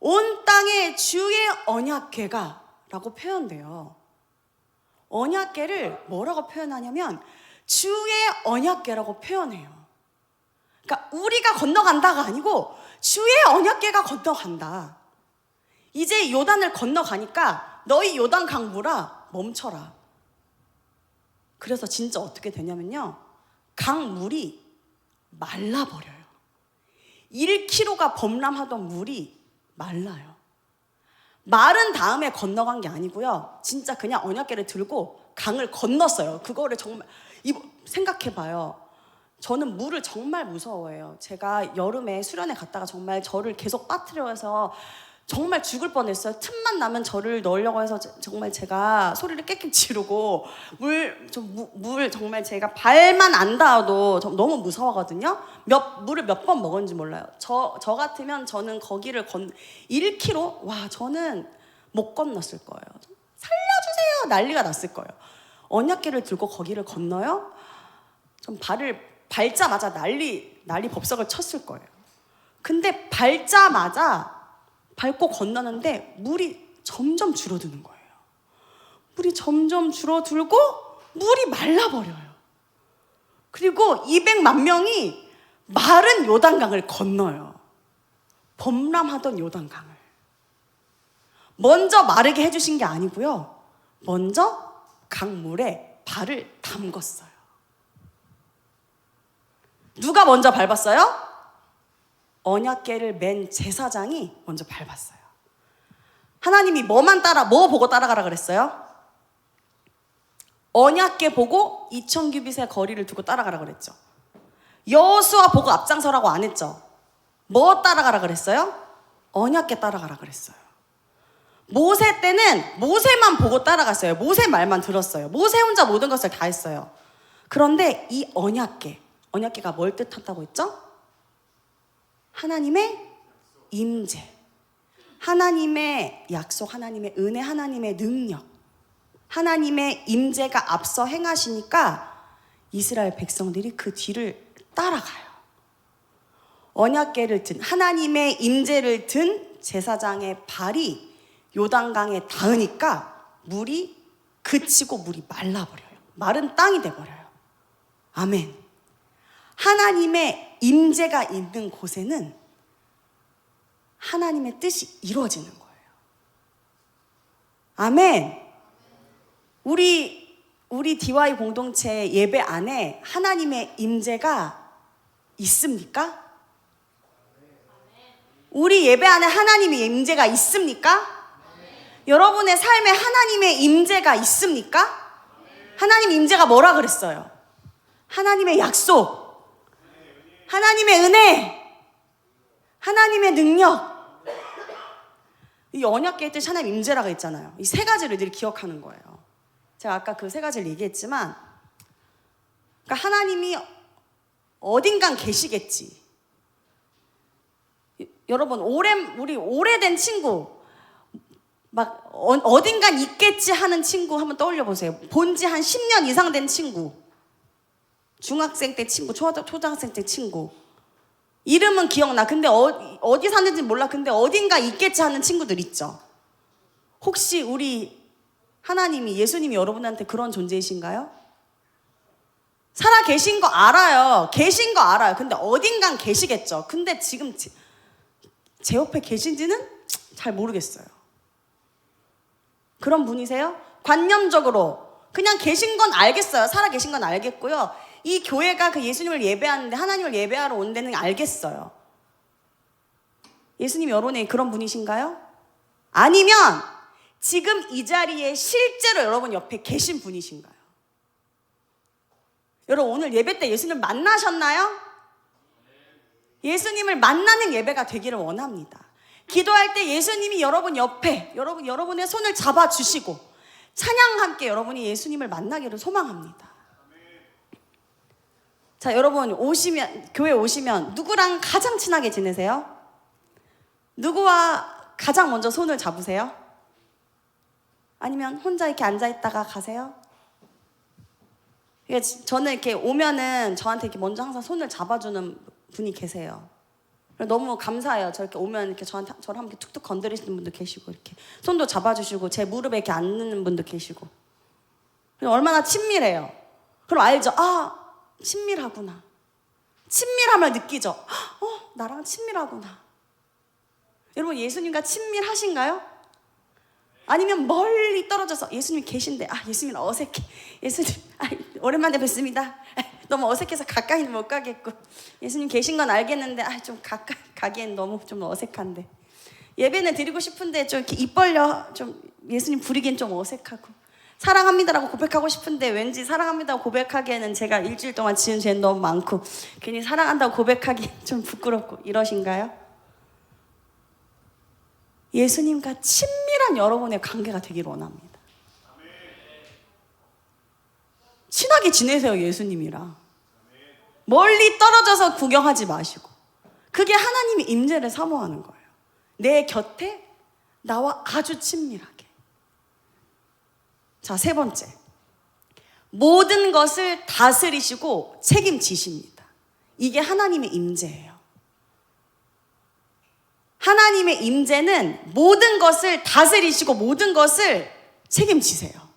온 땅의 주의 언약궤가 라고 표현돼요. 언약궤를 뭐라고 표현하냐면 주의 언약궤라고 표현해요. 그러니까 우리가 건너간다가 아니고 주의 언약궤가 건너간다. 이제 요단을 건너가니까 너희 요단 강물아 멈춰라. 그래서 진짜 어떻게 되냐면요, 강물이 말라버려요. 1km가 범람하던 물이 말라요. 마른 다음에 건너간 게 아니고요, 진짜 그냥 언약궤를 들고 강을 건넜어요. 그거를 정말 생각해봐요. 저는 물을 정말 무서워해요. 제가 여름에 수련회 갔다가 정말 저를 계속 빠뜨려서 정말 죽을 뻔했어요. 틈만 나면 저를 넣으려고 해서 정말 제가 소리를 깨끗 지르고 물 정말 제가 발만 안 닿아도 너무 무서워하거든요. 물을 몇 번 먹었는지 몰라요. 저 같으면 저는 거기를 1km? 와, 저는 못 건넜을 거예요. 살려주세요! 난리가 났을 거예요. 언약궤를 들고 거기를 건너요? 좀 발을 밟자마자 난리 법석을 쳤을 거예요. 근데 밟고 건너는데 물이 점점 줄어드는 거예요. 물이 점점 줄어들고 물이 말라버려요. 그리고 200만 명이 마른 요단강을 건너요. 범람하던 요단강을. 먼저 마르게 해주신 게 아니고요. 먼저 강물에 발을 담궜어요. 누가 먼저 밟았어요? 언약궤를 맨 제사장이 먼저 밟았어요. 하나님이 뭐 보고 따라가라 그랬어요? 언약궤 보고 2000규빗의 거리를 두고 따라가라 그랬죠. 여호수아 보고 앞장서라고 안 했죠. 뭐 따라가라 그랬어요? 언약궤 따라가라 그랬어요. 모세 때는 모세만 보고 따라갔어요. 모세 말만 들었어요. 모세 혼자 모든 것을 다 했어요. 그런데 이 언약궤가 뭘 뜻한다고 했죠? 하나님의 임재, 하나님의 약속, 하나님의 은혜, 하나님의 능력, 하나님의 임재가 앞서 행하시니까 이스라엘 백성들이 그 뒤를 따라가요. 언약궤를 든, 하나님의 임재를 든 제사장의 발이 요단강에 닿으니까 물이 그치고 물이 말라버려요. 마른 땅이 돼버려요. 아멘. 하나님의 임재가 있는 곳에는 하나님의 뜻이 이루어지는 거예요. 아멘. 우리 DY 공동체 예배 안에 하나님의 임재가 있습니까? 우리 예배 안에 하나님의 임재가 있습니까? 여러분의 삶에 하나님의 임재가 있습니까? 하나님 임재가 뭐라 그랬어요? 하나님의 약속, 하나님의 은혜, 하나님의 능력. 이 언약궤의 뜻이 하나님 임재라고 했잖아요. 이 세 가지를 늘 기억하는 거예요. 제가 아까 그 세 가지를 얘기했지만, 그러니까 하나님이 어딘간 계시겠지. 여러분, 우리 오래된 친구, 막 어딘간 있겠지 하는 친구 한번 떠올려 보세요. 본지 한 10년 이상 된 친구, 중학생 때 친구, 초등학생 때 친구. 이름은 기억나. 근데 어디 사는지 몰라. 근데 어딘가 있겠지 하는 친구들 있죠. 혹시 우리 하나님이, 예수님이 여러분한테 그런 존재이신가요? 살아 계신 거 알아요. 계신 거 알아요. 근데 어딘간 계시겠죠. 근데 지금 제 옆에 계신지는 잘 모르겠어요. 그런 분이세요? 관념적으로 그냥 계신 건 알겠어요. 살아 계신 건 알겠고요. 이 교회가 그 예수님을 예배하는데, 하나님을 예배하러 온 데는 알겠어요. 예수님 여론에 그런 분이신가요? 아니면 지금 이 자리에 실제로 여러분 옆에 계신 분이신가요? 여러분 오늘 예배 때 예수님을 만나셨나요? 예수님을 만나는 예배가 되기를 원합니다. 기도할 때 예수님이 여러분 옆에, 여러분의 손을 잡아주시고 찬양과 함께 여러분이 예수님을 만나기를 소망합니다. 자, 여러분 교회 오시면 누구랑 가장 친하게 지내세요? 누구와 가장 먼저 손을 잡으세요? 아니면 혼자 이렇게 앉아있다가 가세요? 저는 이렇게 오면은 저한테 이렇게 먼저 항상 손을 잡아주는 분이 계세요. 너무 감사해요. 저 이렇게 오면 이렇게 저를 한번 툭툭 건드리시는 분도 계시고, 이렇게 손도 잡아주시고, 제 무릎에 이렇게 앉는 분도 계시고. 얼마나 친밀해요. 그럼 알죠? 아, 친밀하구나. 친밀함을 느끼죠? 나랑 친밀하구나. 여러분 예수님과 친밀하신가요? 아니면 멀리 떨어져서 예수님 계신데 예수님 어색해. 예수님 오랜만에 뵙습니다. 너무 어색해서 가까이는 못 가겠고, 예수님 계신 건 알겠는데 좀 가까이 가기엔 너무 좀 어색한데, 예배는 드리고 싶은데 좀 이렇게 입 벌려 좀 예수님 부리기엔 좀 어색하고, 사랑합니다라고 고백하고 싶은데 왠지 사랑합니다고 고백하기에는 제가 일주일 동안 지은 죄는 너무 많고 괜히 사랑한다고 고백하기 좀 부끄럽고 이러신가요? 예수님과 친밀한 여러분의 관계가 되기를 원합니다. 친하게 지내세요. 예수님이랑 멀리 떨어져서 구경하지 마시고. 그게 하나님의 임재를 사모하는 거예요. 내 곁에 나와 아주 친밀하게. 자, 세 번째, 모든 것을 다스리시고 책임지십니다. 이게 하나님의 임재예요. 하나님의 임재는 모든 것을 다스리시고 모든 것을 책임지세요.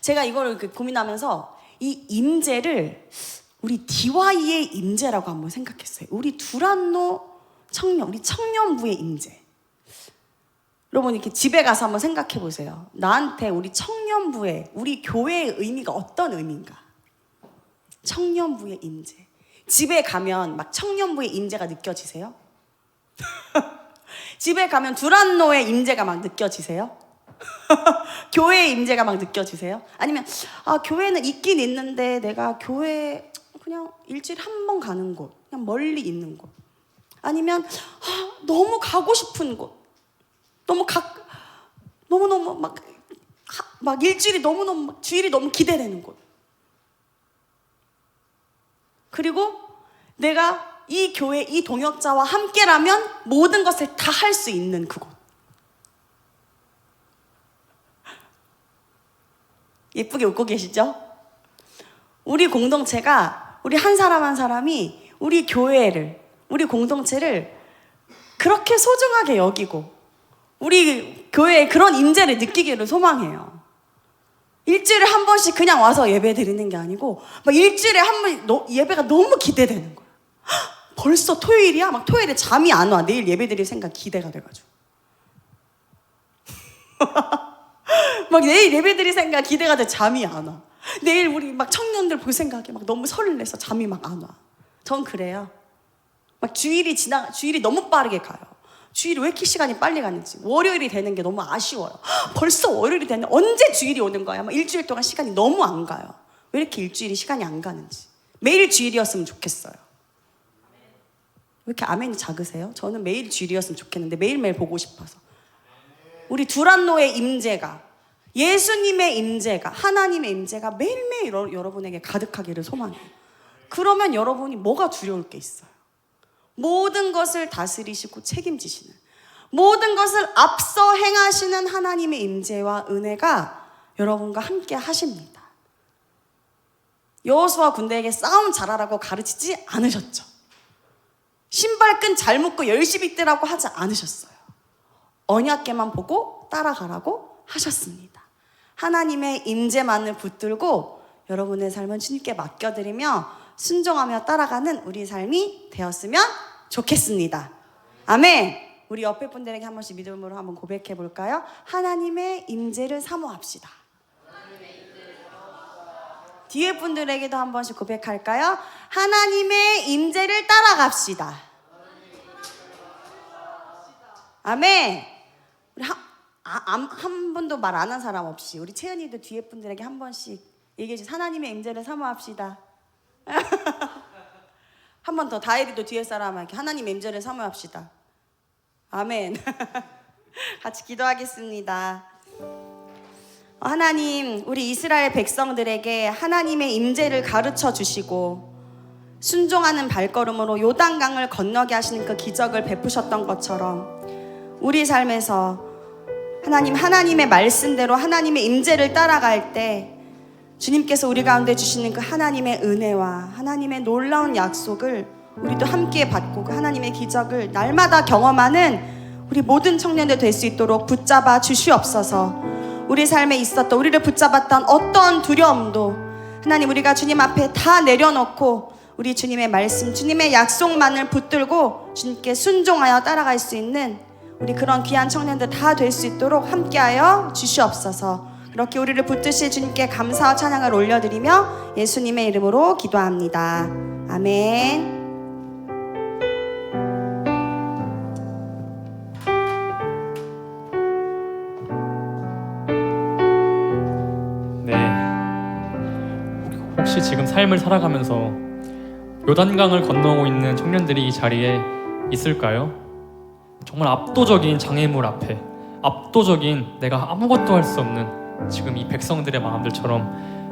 제가 이거를 이렇게 고민하면서 이 임재를 우리 DY의 임재라고 한번 생각했어요. 우리 두란노 청년, 우리 청년부의 임재. 여러분 이렇게 집에 가서 한번 생각해 보세요. 나한테 우리 청년부의, 우리 교회의 의미가 어떤 의미인가? 청년부의 임재. 집에 가면 막 청년부의 임재가 느껴지세요? 집에 가면 두란노의 임재가 막 느껴지세요? 교회의 임재가 막 느껴지세요? 아니면 교회는 있긴 있는데 내가 교회 그냥 일주일에 한 번 가는 곳, 그냥 멀리 있는 곳. 아니면 너무 가고 싶은 곳, 너무너무 막 일주일이 너무너무 주일이 너무 기대되는 곳. 그리고 내가 이 교회, 이 동역자와 함께라면 모든 것을 다 할 수 있는 그곳. 예쁘게 웃고 계시죠? 우리 공동체가, 우리 한 사람 한 사람이 우리 교회를, 우리 공동체를 그렇게 소중하게 여기고 우리 교회에 그런 임재를 느끼기를 소망해요. 일주일에 한 번씩 그냥 와서 예배 드리는 게 아니고 막 일주일에 한 번 예배가 너무 기대되는 거야. 벌써 토요일이야? 막 토요일에 잠이 안 와. 내일 예배 드릴 생각 기대가 돼가지고 막 내일 예배 드릴 생각 기대가 돼. 잠이 안 와. 내일 우리 막 청년들 볼 생각에 막 너무 설레서 잠이 막 안 와. 전 그래요. 막 주일이 너무 빠르게 가요. 주일이 왜 이렇게 시간이 빨리 가는지. 월요일이 되는 게 너무 아쉬워요. 벌써 월요일이 됐는데 언제 주일이 오는 거야? 막 일주일 동안 시간이 너무 안 가요. 왜 이렇게 일주일이 시간이 안 가는지. 매일 주일이었으면 좋겠어요. 왜 이렇게 아멘이 작으세요? 저는 매일 주일이었으면 좋겠는데 매일매일 보고 싶어서. 우리 두란노의 임재가, 예수님의 임재가, 하나님의 임재가 매일매일 여러분에게 가득하기를 소망해요. 그러면 여러분이 뭐가 두려울 게 있어요? 모든 것을 다스리시고 책임지시는, 모든 것을 앞서 행하시는 하나님의 임재와 은혜가 여러분과 함께 하십니다. 여호수아 군대에게 싸움 잘하라고 가르치지 않으셨죠. 신발끈 잘 묶고 열심히 뛰라고 하지 않으셨어요. 언약궤만 보고 따라가라고 하셨습니다. 하나님의 임재만을 붙들고 여러분의 삶은 주님께 맡겨드리며 순종하며 따라가는 우리 삶이 되었으면 좋겠습니다. 아멘. 우리 옆에 분들에게 한 번씩 믿음으로 한번 고백해 볼까요? 하나님의 임재를 사모합시다. 뒤에 분들에게도 한 번씩 고백할까요? 하나님의 임재를 따라갑시다. 아멘. 우리 한 번도 말 안 한 사람 없이 우리 채연이도 뒤에 분들에게 한 번씩 얘기해 주세요. 하나님의 임재를 사모합시다. 한 번 더. 다혜리도 뒤에 사람에게 하나님의 임재를 사모합시다. 아멘. 같이 기도하겠습니다. 하나님, 우리 이스라엘 백성들에게 하나님의 임재를 가르쳐 주시고 순종하는 발걸음으로 요단강을 건너게 하시는 그 기적을 베푸셨던 것처럼 우리 삶에서 하나님의 말씀대로 하나님의 임재를 따라갈 때 주님께서 우리 가운데 주시는 그 하나님의 은혜와 하나님의 놀라운 약속을 우리도 함께 받고 그 하나님의 기적을 날마다 경험하는 우리 모든 청년들 될 수 있도록 붙잡아 주시옵소서. 우리 삶에 있었던, 우리를 붙잡았던 어떤 두려움도 하나님 우리가 주님 앞에 다 내려놓고 우리 주님의 말씀, 주님의 약속만을 붙들고 주님께 순종하여 따라갈 수 있는 우리 그런 귀한 청년들 다 될 수 있도록 함께하여 주시옵소서. 그렇게 우리를 붙드실 주님께 감사와 찬양을 올려드리며 예수님의 이름으로 기도합니다. 아멘. 혹시 지금 삶을 살아가면서 요단강을 건너고 있는 청년들이 이 자리에 있을까요? 정말 압도적인 장애물 앞에, 압도적인 내가 아무것도 할 수 없는 지금 이 백성들의 마음들처럼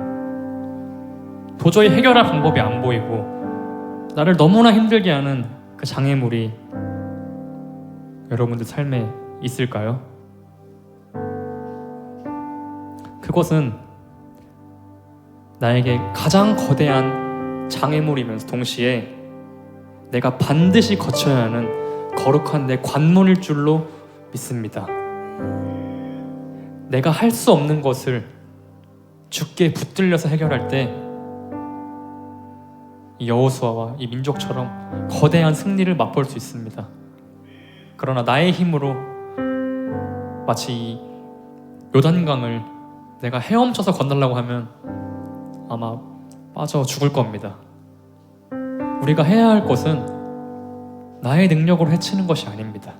도저히 해결할 방법이 안 보이고 나를 너무나 힘들게 하는 그 장애물이 여러분들 삶에 있을까요? 그것은 나에게 가장 거대한 장애물이면서 동시에 내가 반드시 거쳐야 하는 거룩한 내 관문일 줄로 믿습니다. 내가 할 수 없는 것을 주께 붙들려서 해결할 때 이 여호수아와 이 민족처럼 거대한 승리를 맛볼 수 있습니다. 그러나 나의 힘으로 마치 이 요단강을 내가 헤엄쳐서 건너려고 하면 아마 빠져 죽을 겁니다. 우리가 해야 할 것은 나의 능력으로 헤치는 것이 아닙니다.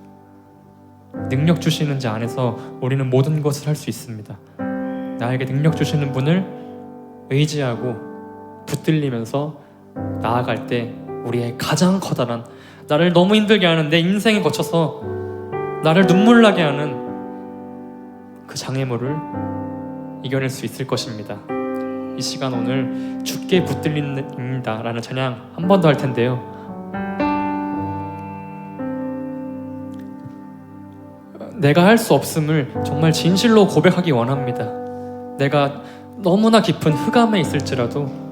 능력 주시는 자 안에서 우리는 모든 것을 할 수 있습니다. 나에게 능력 주시는 분을 의지하고 붙들리면서 나아갈 때 우리의 가장 커다란, 나를 너무 힘들게 하는 내 인생에 거쳐서 나를 눈물 나게 하는 그 장애물을 이겨낼 수 있을 것입니다. 이 시간 오늘 주께 붙들립니다 라는 찬양 한 번 더 할 텐데요, 내가 할 수 없음을 정말 진실로 고백하기 원합니다. 내가 너무나 깊은 흑암에 있을지라도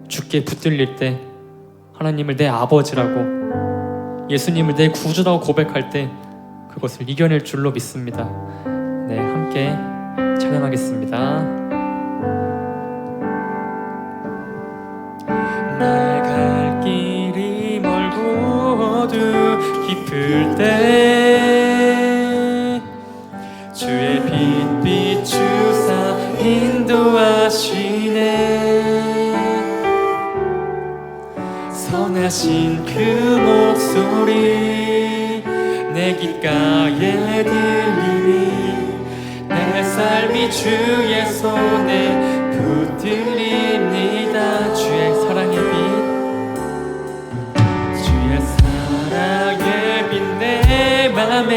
주께 붙들릴 때 하나님을 내 아버지라고, 예수님을 내 구주라고 고백할 때 그것을 이겨낼 줄로 믿습니다. 네, 함께 찬양하겠습니다. 나의 갈 길이 멀고 어두 깊을 때 주의 빛 비추사 인도하시네. 선하신 그 목소리 내 귓가에 들리니 내 삶이 주의 손에 붙들립니다. 주의 사랑의 빛, 주의 사랑의 빛 내 맘에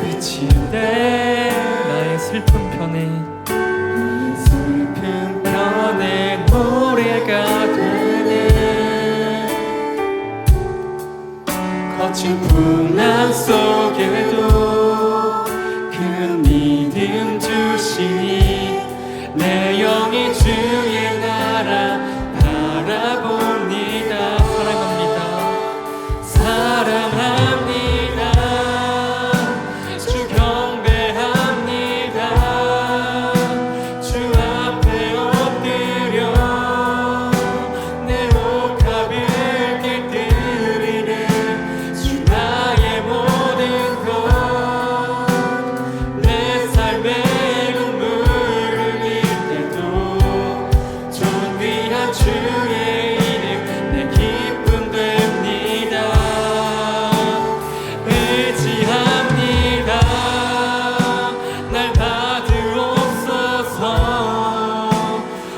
비친대. 나의 슬픈 편에 노래가 되네. 거친 풍랑 속에도 큰 믿음 주시니 내 영이 주의 나라 바라봅니다. 사랑합니다. 주 경배합니다. 주 앞에 엎드려 내 옥합을 깨뜨리네. 주 나의 모든 것, 내 삶의 눈물 흘릴 때도 존귀한 주의 이름 내 기쁨 됩니다. 의지합니다. 날 받으옵소서.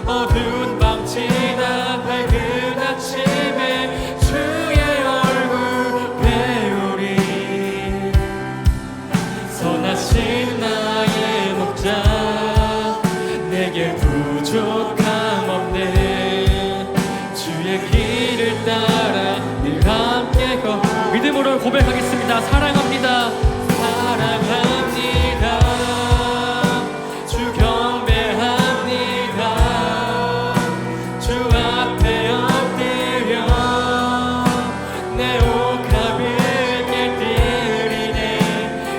어두운 밤 지나 밝은 아침에 주의 얼굴 배우리. 선하신 나의 목자 내게 부족함 없네. 주의 길을 따라 늘 함께 믿음으로 고백하겠습니다. 사랑합니다. 사랑합니다. 주 경배합니다. 주 앞에 엎드려 내 옥합을 깨뜨리네.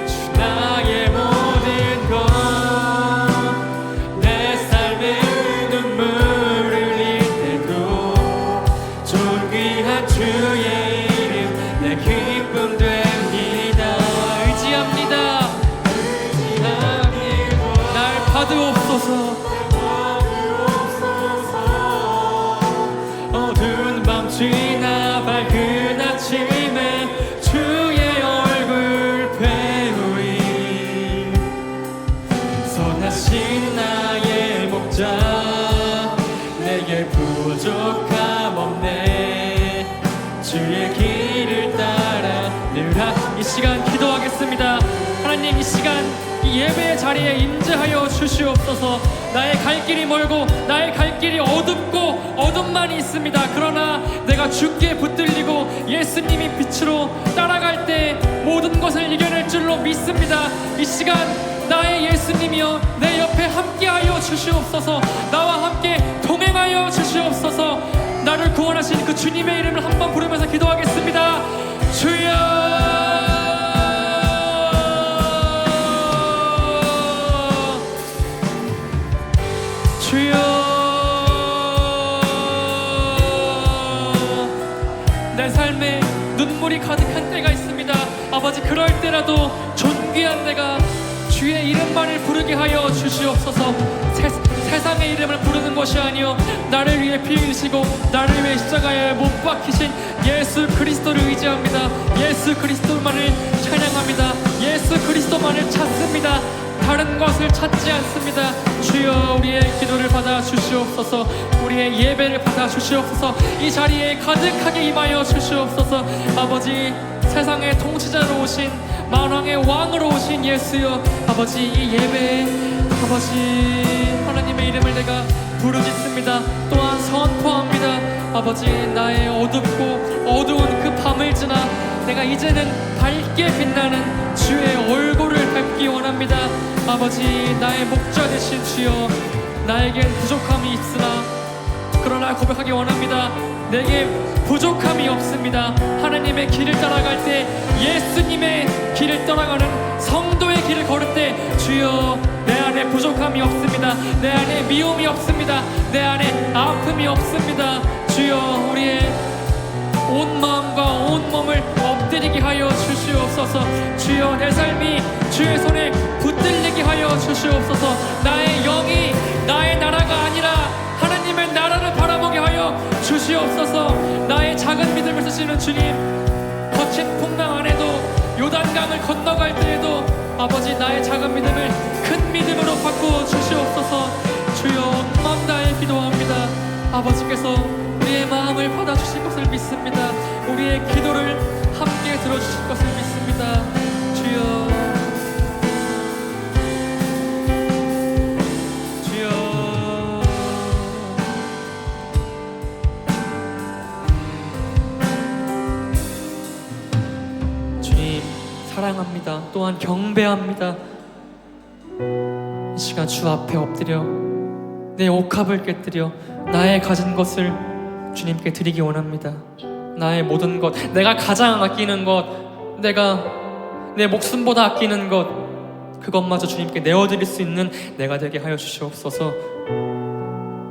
주 나의 모든 것, 내 삶의 눈물 흘릴 때도 존귀한 주의 이름 내 기쁨 됩니다. 의지합니다. 날 받으옵소서. 어두운 밤 지나 밝은 아침에 주의 얼굴 배우리. 선하신 나의 목자 내게 부족함 없네. 주의 길을 따라 늘 이 시간 기도하겠습니다. 하나님, 이 시간 이 예배의 자리에 임재하여 주시옵소서. 나의 갈 길이 멀고 나의 갈 길이 어둡고 어둠만이 있습니다. 그러나 내가 주께 붙들리고 예수님이 빛으로 따라갈 때 모든 것을 이겨낼 줄로 믿습니다. 이 시간 나의 예수님이여 내 옆에 함께하여 주시옵소서. 나와 함께 동행하여 주시옵소서. 나를 구원하신 그 주님의 이름을 한번 부르면서 기도하겠습니다. 주여, 주여. 눈물이 가득한 때가 있습니다. 아버지, 그럴 때라도 존귀한 내가 주의 이름만을 부르게 하여 주시옵소서. 세상의 이름을 부르는 것이 아니요 나를 위해 피 흘리시고 나를 위해 십자가에 못 박히신 예수 그리스도를 의지합니다. 예수 그리스도만을 찬양합니다. 예수 그리스도만을 찾습니다. 다른 것을 찾지 않습니다. 주여, 우리의 기도를 받아 주시옵소서. 우리의 예배를 받아 주시옵소서. 이 자리에 가득하게 임하여 주시옵소서. 아버지, 세상의 통치자로 오신 만왕의 왕으로 오신 예수여, 아버지, 이 예배에 아버지 하나님의 이름을 내가 부르짖습니다. 또한 선포합니다. 아버지, 나의 어둡고 어두운 그 밤을 지나 내가 이제는 밝게 빛나는 주의 얼굴을 뵙기 원합니다. 아버지, 나의 목자 되신 주여, 나에겐 부족함이 있으나 그러나 고백하기 원합니다. 내게 부족함이 없습니다. 하나님의 길을 따라갈 때, 예수님의 길을 따라가는 성도의 길을 걸을 때 주여, 내 안에 부족함이 없습니다. 내 안에 미움이 없습니다. 내 안에 아픔이 없습니다. 주여, 우리의 온 마음과 온 몸을 엎드리게 하여 주시옵소서. 주여, 내 삶이 주의 손에 붙들리게 하여 주시옵소서. 나의 영이 나의 나라가 아니라 하나님의 나라를 바라보게 하여 주시옵소서. 나의 작은 믿음을 쓰시는 주님, 거친 풍랑 안에도 요단강을 건너갈 때에도 아버지, 나의 작은 믿음을 큰 믿음으로 바꾸어 주시옵소서. 주여, 온 마음 다해 기도합니다. 아버지께서 우리의 마음을 받아주실 것을 믿습니다. 우리의 기도를 함께 들어주실 것을 믿습니다. 주여, 주님 사랑합니다. 또한 경배합니다. 이 시간 주 앞에 엎드려 내 옥합을 깨뜨려 나의 가진 것을 주님께 드리기 원합니다. 나의 모든 것, 내가 가장 아끼는 것, 내가 내 목숨보다 아끼는 것, 그것마저 주님께 내어드릴 수 있는 내가 되게 하여 주시옵소서.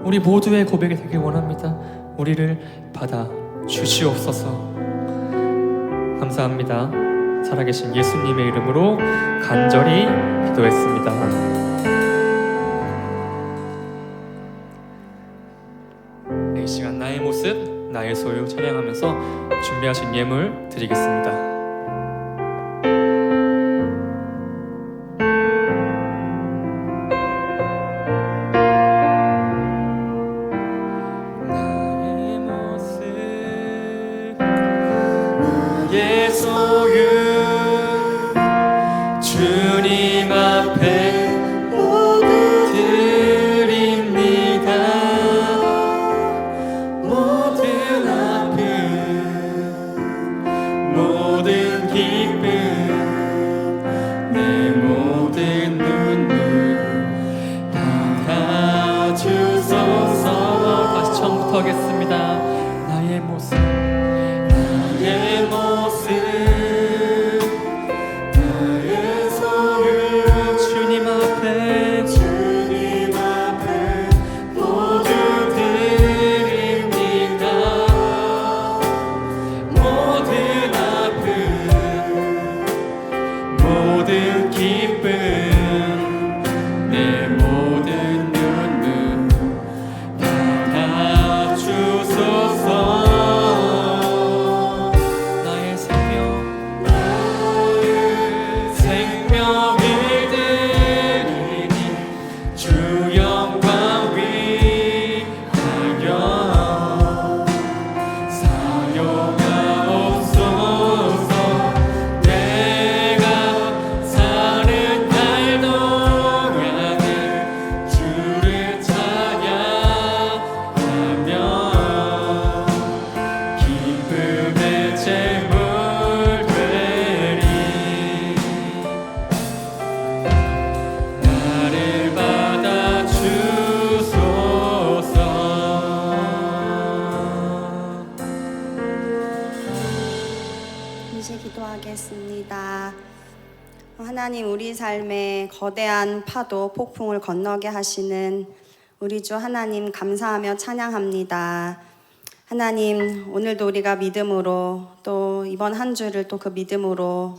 우리 모두의 고백이 되길 원합니다. 우리를 받아 주시옵소서. 감사합니다. 살아계신 예수님의 이름으로 간절히 기도했습니다. 이 시간 나의 모습, 나의 소유 찬양하면서 준비하신 예물 드리겠습니다. 나의 모습, 나의 소유, 주님 앞에 드립니다. 모든 아픔, 모든 기쁨, 내 모든 눈물 받아주소서. 다시 처음부터 하겠습니다. 나의 모습, 나의 모습, 나의 소유, 주님 앞에 모두 드립니다. 모든 아픔, 모든 기쁨, 내 모든 눈물 받아주소서. 나의 생명을 드리니 주 영광 위하여 사용하옵소서. 내가 사는 날 동안에 주를 찬양하며 기쁨의 제물 되리. 나를 받아 주소서. 이제 기도하겠습니다. 하나님, 우리 삶에 거대한 파도, 폭풍을 건너게 하시는 우리 주 하나님 감사하며 찬양합니다. 하나님, 오늘도 우리가 믿음으로 또 이번 한 주를 또 그 믿음으로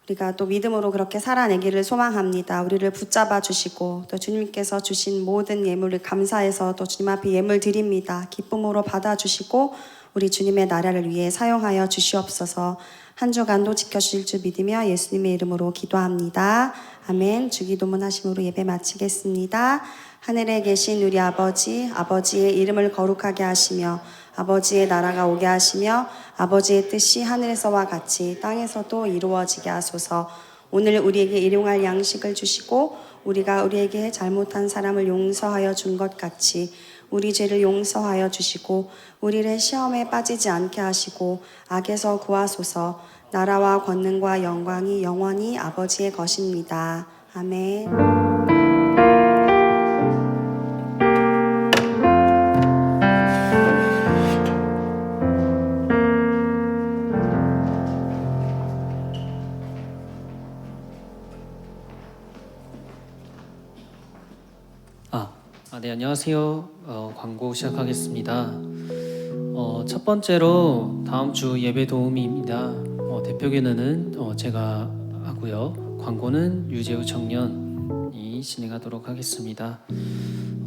우리가 또 믿음으로 그렇게 살아내기를 소망합니다. 우리를 붙잡아 주시고 또 주님께서 주신 모든 예물을 감사해서 또 주님 앞에 예물 드립니다. 기쁨으로 받아주시고 우리 주님의 나라를 위해 사용하여 주시옵소서. 한 주간도 지켜주실 줄 믿으며 예수님의 이름으로 기도합니다. 아멘. 주기도문 하심으로 예배 마치겠습니다. 하늘에 계신 우리 아버지, 아버지의 이름을 거룩하게 하시며 아버지의 나라가 오게 하시며 아버지의 뜻이 하늘에서와 같이 땅에서도 이루어지게 하소서. 오늘 우리에게 일용할 양식을 주시고 우리가 우리에게 잘못한 사람을 용서하여 준 것 같이 우리 죄를 용서하여 주시고 우리를 시험에 빠지지 않게 하시고 악에서 구하소서. 나라와 권능과 영광이 영원히 아버지의 것입니다. 아멘. 네, 안녕하세요. 광고 시작하겠습니다. 첫 번째로 다음 주 예배 도우미입니다. 대표기능은 제가 하고요. 광고는 유재우 청년이 진행하도록 하겠습니다.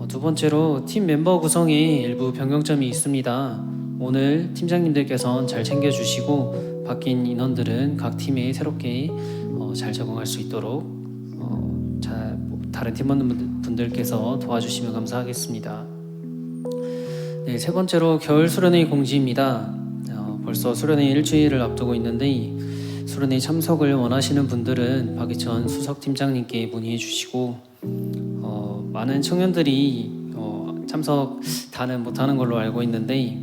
두 번째로 팀 멤버 구성에 일부 변경점이 있습니다. 오늘 팀장님들께서는 잘 챙겨주시고 바뀐 인원들은 각 팀에 새롭게 잘 적응할 수 있도록 다른 팀원분들께서 도와주시면 감사하겠습니다. 네, 세 번째로 겨울 수련회 공지입니다. 벌써 수련회 일주일을 앞두고 있는데 수련회 참석을 원하시는 분들은 박희천 수석팀장님께 문의해 주시고 많은 청년들이 참석 다는 못하는 걸로 알고 있는데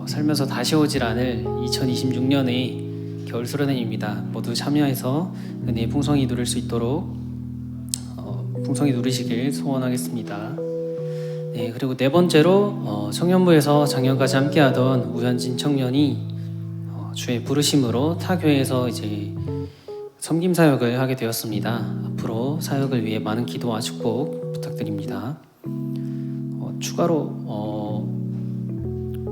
살면서 다시 오질 않을 2026년의 겨울 수련회입니다. 모두 참여해서 은혜의 풍성이 누릴 수 있도록 풍성히 누리시길 소원하겠습니다. 네, 그리고 네 번째로 청년부에서 작년까지 함께하던 우현진 청년이 주의 부르심으로 타 교회에서 이제 섬김 사역을 하게 되었습니다. 앞으로 사역을 위해 많은 기도와 축복 부탁드립니다. 추가로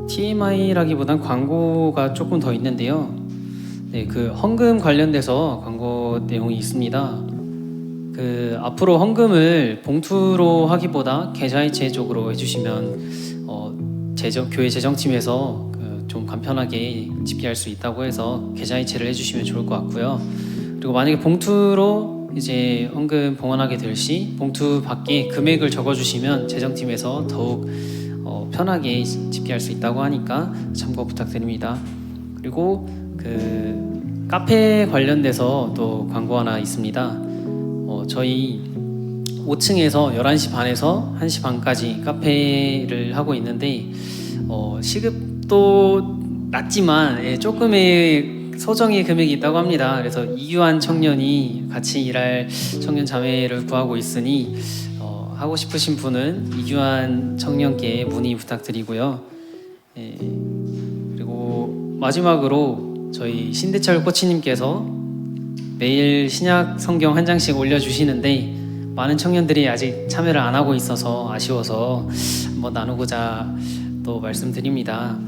TMI라기보단 광고가 조금 더 있는데요. 네, 그 헌금 관련돼서 광고 내용이 있습니다. 앞으로 헌금을 봉투로 하기보다 계좌이체 쪽으로 해주시면 교회 재정팀에서 좀 간편하게 집계할 수 있다고 해서 계좌이체를 해주시면 좋을 것 같고요. 그리고 만약에 봉투로 이제 헌금 봉헌하게 될 시 봉투 밖에 금액을 적어주시면 재정팀에서 더욱 편하게 집계할 수 있다고 하니까 참고 부탁드립니다. 그리고 카페 관련돼서 또 광고 하나 있습니다. 저희 5층에서 11시 반에서 1시 반까지 카페를 하고 있는데 시급도 낮지만 조금의 소정의 금액이 있다고 합니다. 그래서 이규환 청년이 같이 일할 청년 자매를 구하고 있으니 하고 싶으신 분은 이규환 청년께 문의 부탁드리고요. 그리고 마지막으로 저희 신대철 코치님께서 매일 신약 성경 한 장씩 올려주시는데 많은 청년들이 아직 참여를 안 하고 있어서 아쉬워서 한번 나누고자 또 말씀드립니다.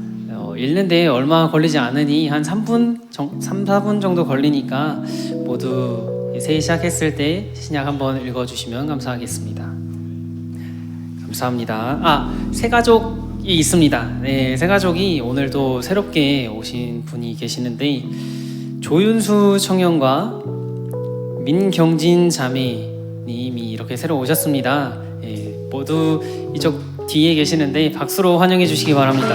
읽는데 얼마 걸리지 않으니 한 3-4분 정도 걸리니까 모두 새해 시작했을 때 신약 한번 읽어주시면 감사하겠습니다. 감사합니다. 새가족이 있습니다. 네, 새가족이 오늘도 새롭게 오신 분이 계시는데 조윤수 청년과 민경진 자매님이 이렇게 새로 오셨습니다. 모두 이쪽 뒤에 계시는데 박수로 환영해 주시기 바랍니다.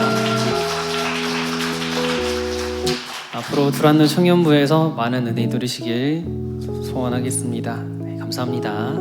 앞으로 두란노 청년부에서 많은 은혜 누리시길 소원하겠습니다. 네, 감사합니다.